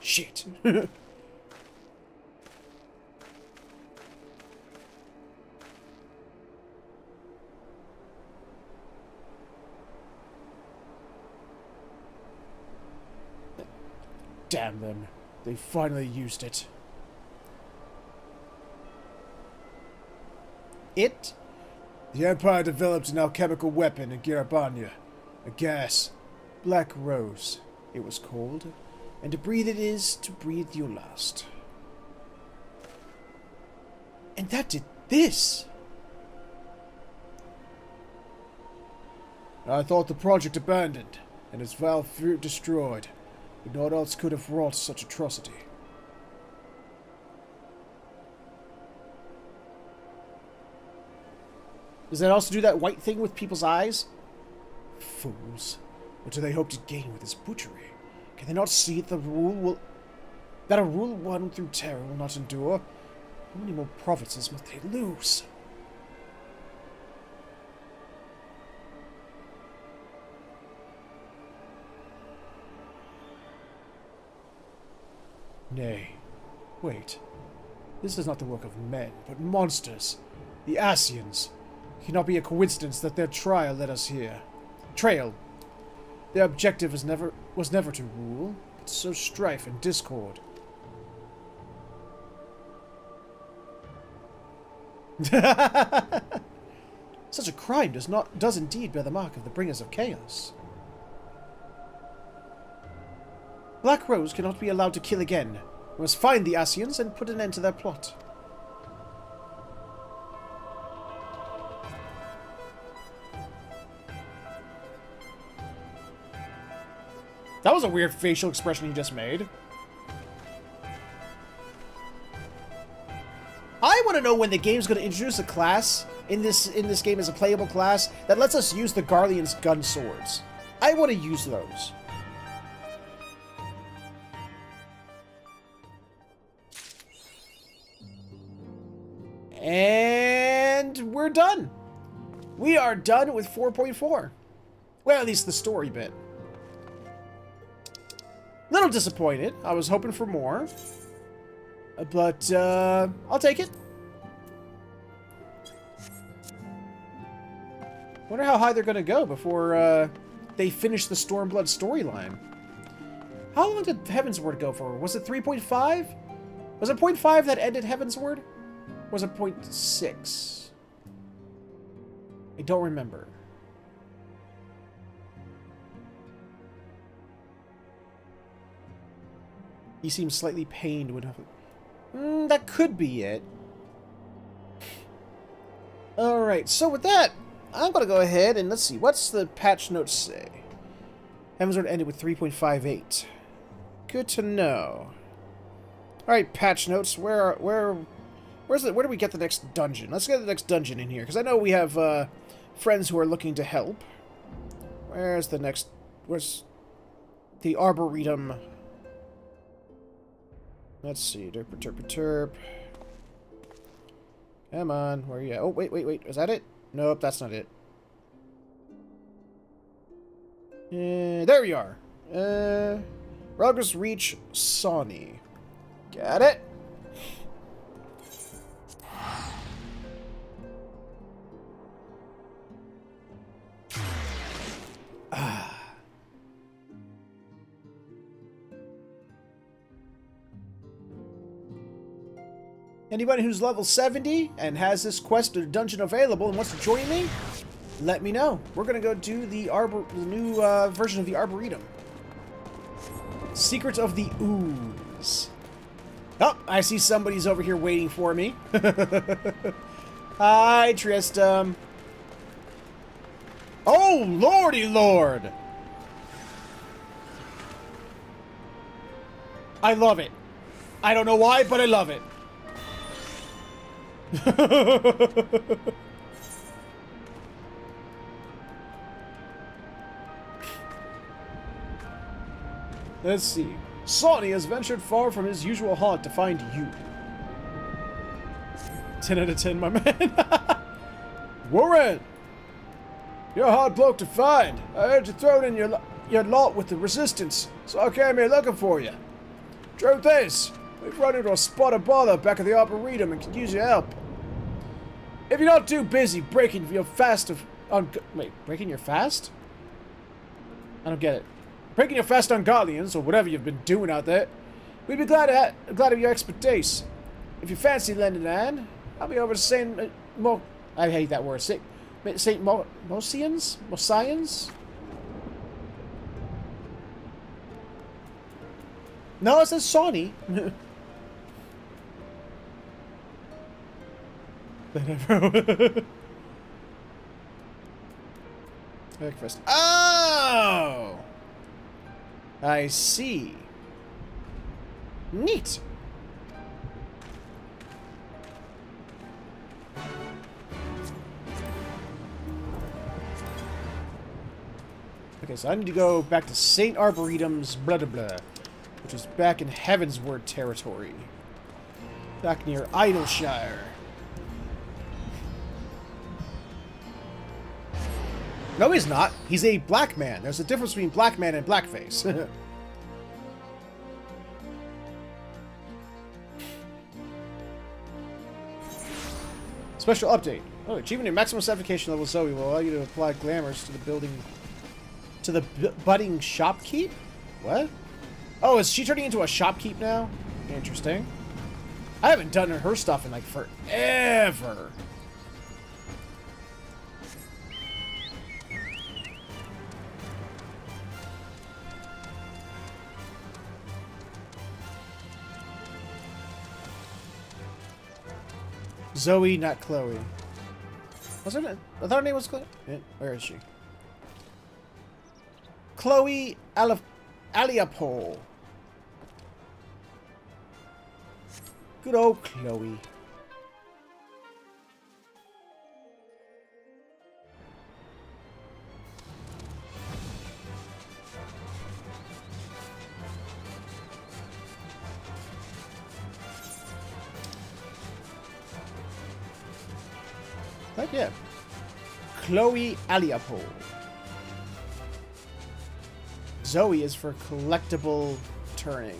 Shit. Damn them. They finally used it. The Empire developed an alchemical weapon in Garlemald. A gas. Black Rose, it was called. And to breathe it is to breathe your last. And that did this! I thought the project abandoned, and its valve destroyed. Naught else could have wrought such atrocity. Does that also do that white thing with people's eyes? Fools. What do they hope to gain with this butchery? Can they not see that a rule won through terror will not endure? How many more provinces must they lose? Nay, wait. This is not the work of men, but monsters. The Scions. It cannot be a coincidence that their trial led us here. Trail. Their objective was never to rule, but to sow strife and discord. Such a crime does indeed bear the mark of the bringers of chaos. Black Rose cannot be allowed to kill again. We must find the Scions and put an end to their plot. That was a weird facial expression he just made. I want to know when the game's going to introduce a class in this game as a playable class that lets us use the Garleand's gun swords. I want to use those. And we're done. We are done with 4.4. Well, at least the story bit. Little disappointed. I was hoping for more. But, I'll take it. Wonder how high they're gonna go before, they finish the Stormblood storyline. How long did Heavensward go for? Was it 3.5? Was it 0.5 that ended Heavensward? Or was it 0.6? I don't remember. He seems slightly pained when... that could be it. Alright, so with that, I'm going to go ahead and let's see. What's the patch notes say? Heavensward ended with 3.58. Good to know. Alright, patch notes. Where do we get the next dungeon? Let's get the next dungeon in here, because I know we have friends who are looking to help. Where's the next... Where's the Arboretum? Let's see. Derp. Come on. Where are you at? Oh, wait. Is that it? Nope, that's not it. There we are. Rogers Reach Sawney. Got it? Anybody who's level 70 and has this quest or dungeon available and wants to join me, let me know. We're gonna go do the new version of the Arboretum. Secrets of the Ooze. Oh, I see somebody's over here waiting for me. Hi, Tristram. Oh, lordy lord! I love it. I don't know why, but I love it. Let's see. Sawney has ventured far from his usual haunt to find you. 10 out of 10, my man. Warren! You're a hard bloke to find. I heard you thrown in your lot with the resistance, so I came here looking for you. Truth is, we've run into a spot of bother back at the Arboretum and could use your help. If you're not too busy breaking your fast breaking your fast? I don't get it. Breaking your fast on Guardians, or whatever you've been doing out there, we'd be glad of your expertise. If you fancy lending a hand, I'll be over to St. I hate that word. St. Mosians? Mosians? No, it says Sawney. Breakfast. Oh! I see. Neat. Okay, so I need to go back to St. Arboretum's blah blah blah, which is back in Heavensward territory. Back near Idleshire. No, he's not. He's a black man. There's a difference between black man and blackface. Special update. Oh, achieving your maximum sophistication level Zoe will allow you to apply glamours to the building... to the budding shopkeep? What? Oh, is she turning into a shopkeep now? Interesting. I haven't done her stuff in, like, forever. Zoe, not Chloe. Was her name? I thought her name was Chloe. Where is she? Chloe Aliapole. Good old Chloe. But yeah. Chloe Aliapole. Zoe is for collectible turning.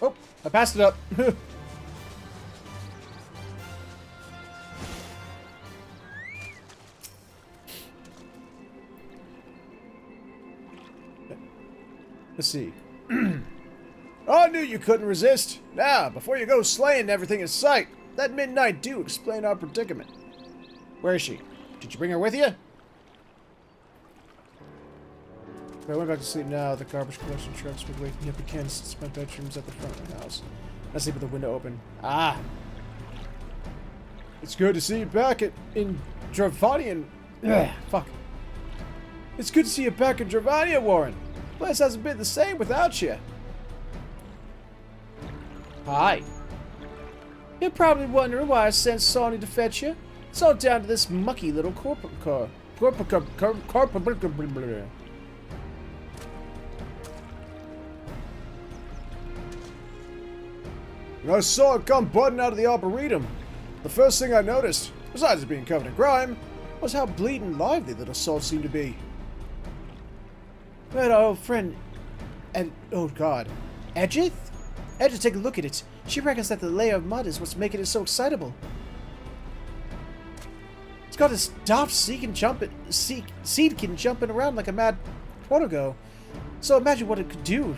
Oh, I passed it up. Let's see. I knew you couldn't resist. Now, before you go slaying everything in sight, that midnight dew explain our predicament. Where is she? Did you bring her with you? If I went back to sleep now, the garbage collection trucks would wake me up again since my bedroom's at the front of the house. I sleep with the window open. Ah! It's good to see you back in Dravania. Fuck. It's good to see you back in Dravania, Warren. The place hasn't been the same without you. Hi. You're probably wondering why I sent Sonny to fetch you. It's all down to this mucky little corporate car. When I saw it come budding out of the Arboretum, the first thing I noticed, besides it being covered in grime, was how bleeding lively that assault seemed to be. But our old friend, oh god, Edgith? Edgith, take a look at it. She reckons that the layer of mud is what's making it so excitable. It's got this daft seedkin jumping around like a mad portigo. So imagine what it could do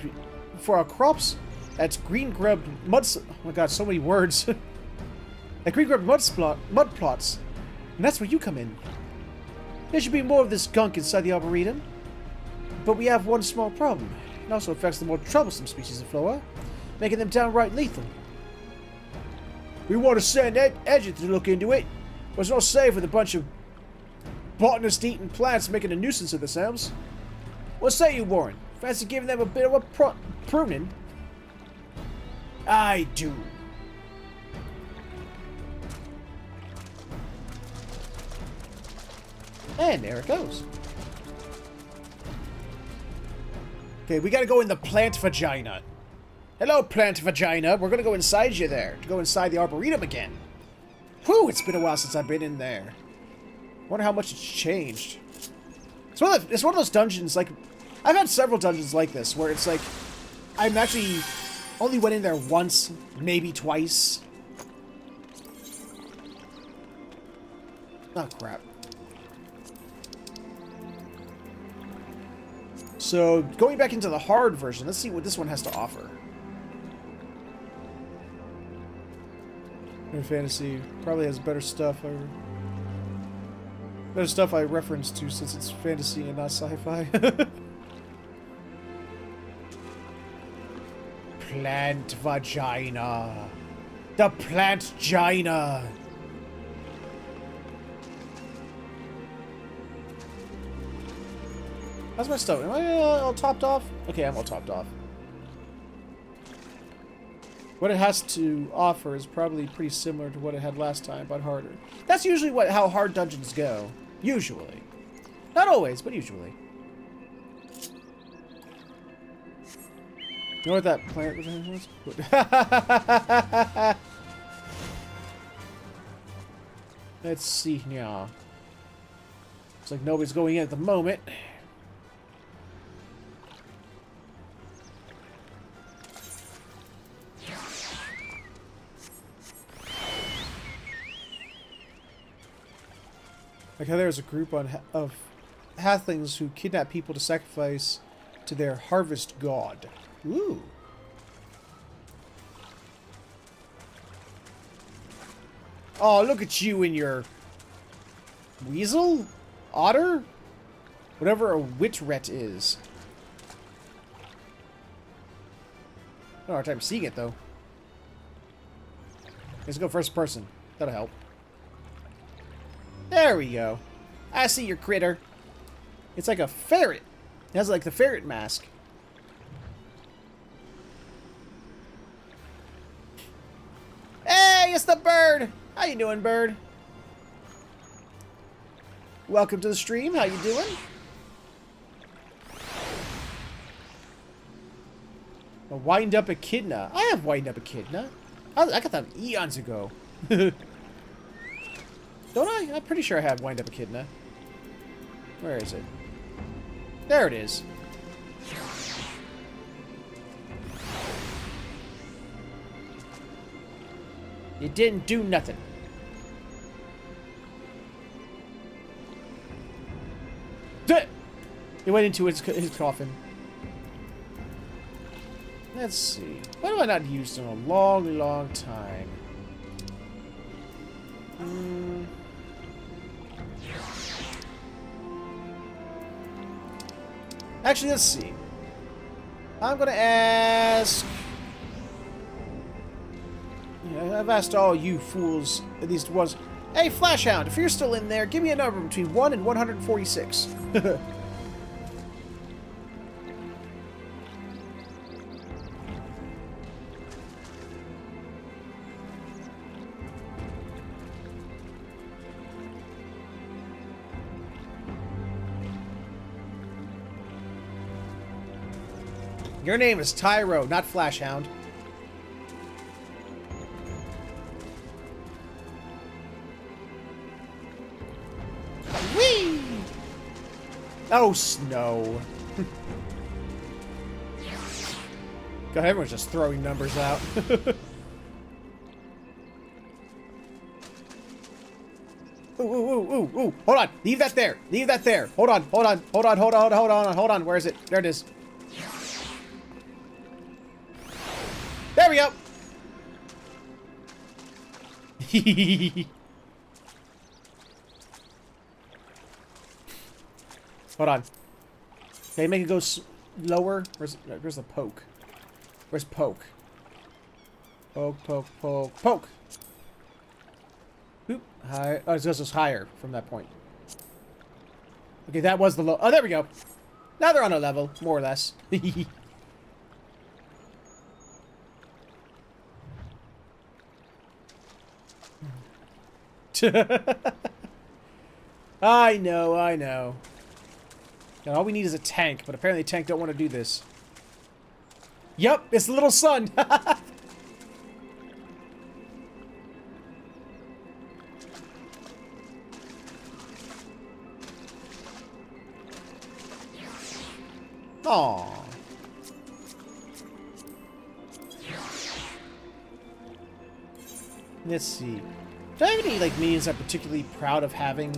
for our crops. That's green grub mud. Oh my god, so many words. That green grub mud plots. And that's where you come in. There should be more of this gunk inside the Arboretum. But we have one small problem. It also affects the more troublesome species of flora, making them downright lethal. We want to send Edgith to look into it. There's no save with a bunch of botanist-eating plants making a nuisance of themselves. What say you, Warren? Fancy giving them a bit of a pruning? I do. And there it goes. Okay, we gotta go in the plant vagina. Hello, plant vagina. We're gonna go inside you there. To go inside the Arboretum again. Whew, it's been a while since I've been in there. Wonder how much it's changed. It's one of those dungeons, like... I've had several dungeons like this, where it's like... I'm actually... only went in there once, maybe twice. Oh, crap. So, going back into the hard version, let's see what this one has to offer. Fantasy probably has better stuff. Better stuff I reference to since it's fantasy and not sci-fi. Plant vagina. The plant Gina. How's my stuff? Am I all topped off? Okay, I'm all topped off. What it has to offer is probably pretty similar to what it had last time, but harder. That's usually how hard dungeons go. Usually. Not always, but usually. You know what that plant was? Let's see now. Looks like nobody's going in at the moment. Like how there's a group of halflings who kidnap people to sacrifice to their harvest god. Ooh. Oh, look at you and your weasel? Otter? Whatever a witret is. I don't have a hard time seeing it, though. Let's go first person. That'll help. There we go. I see your critter. It's like a ferret. It has like the ferret mask. Hey, it's the bird. How you doing, bird? Welcome to the stream. How you doing? A wind-up echidna. I have wind-up echidna. I got that eons ago. Don't I? I'm pretty sure I have wind-up echidna. Where is it? There it is. It didn't do nothing. It went into his coffin. Let's see. Why do I not use them in a long, long time? Actually, let's see. I'm gonna ask... Yeah, I've asked all you fools, at least once. Hey, Flashhound, if you're still in there, give me a number between 1 and 146. Your name is Tyro, not Flashhound. Whee! Oh, snow. God, everyone's just throwing numbers out. Ooh, ooh, ooh, ooh, ooh. Hold on. Leave that there. Leave that there. Hold on, hold on, hold on, hold on, hold on, hold on. Where is it? There it is. There we go. Hold on. Okay, make it go lower. Where's the poke? Where's poke? Poke, poke, poke, poke. Oop. High. Oh, it goes higher from that point. Okay, that was the low. Oh, there we go. Now they're on a level, more or less. I know, I know. And all we need is a tank, but apparently tank don't want to do this. Yup, it's the little sun. Aww. Let's see. Do I have any, like, minions I'm particularly proud of having?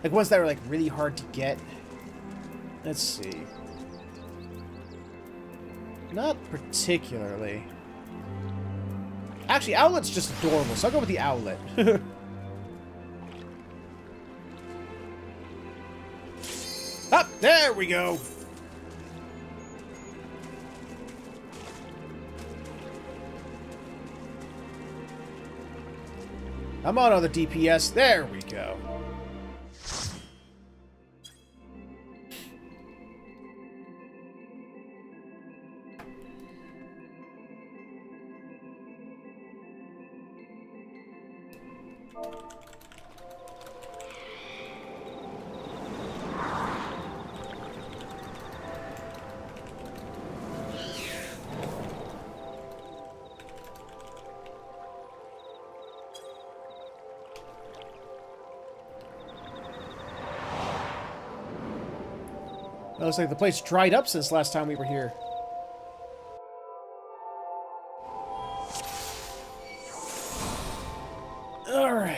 Like, ones that are, like, really hard to get? Let's see. Not particularly. Actually, Owlet's just adorable, so I'll go with the Owlet. Up, there we go! Come on, other DPS. There we go. It looks like the place dried up since last time we were here. Alright.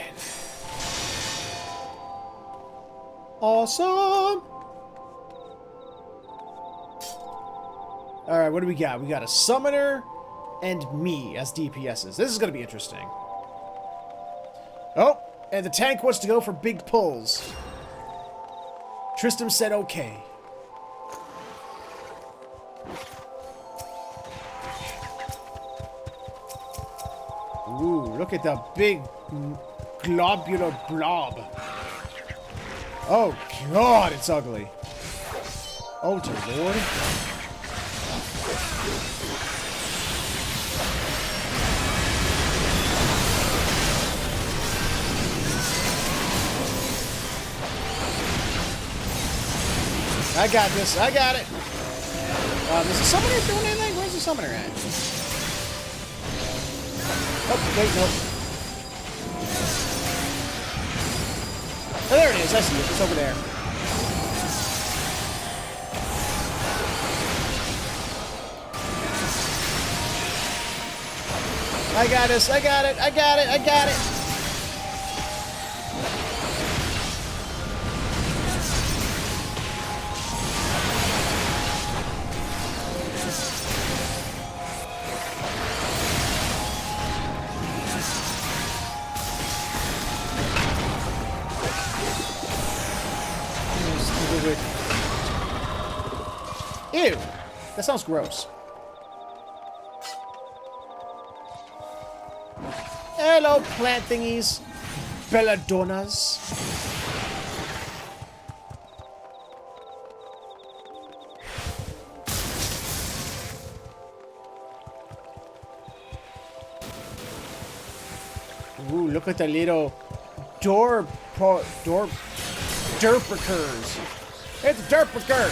Awesome! Alright, what do we got? We got a summoner and me as DPSs. This is going to be interesting. Oh, and the tank wants to go for big pulls. Tristram said okay. Ooh, look at the big globular blob. Oh, God, it's ugly. Oh, dear Lord. I got this. I got it. Is the summoner doing anything? Where's the summoner at? Oh, wait, no. Oh, there it is. I see it. It's over there. I got this. I got it. I got it. I got it. Ew! That sounds gross. Hello, plant thingies. Belladonnas. Ooh, look at the little derpicers. It's a derpicer!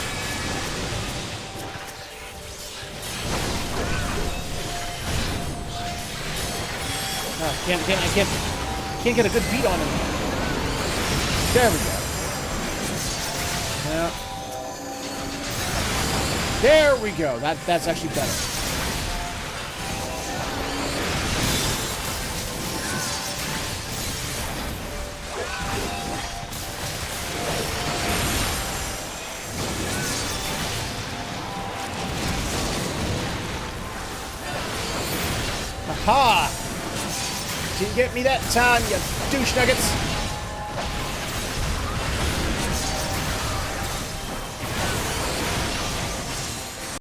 Oh, I can't get a good beat on him. There we go. Yeah. There we go. That's actually better. Aha! Didn't get me that time, you douche nuggets.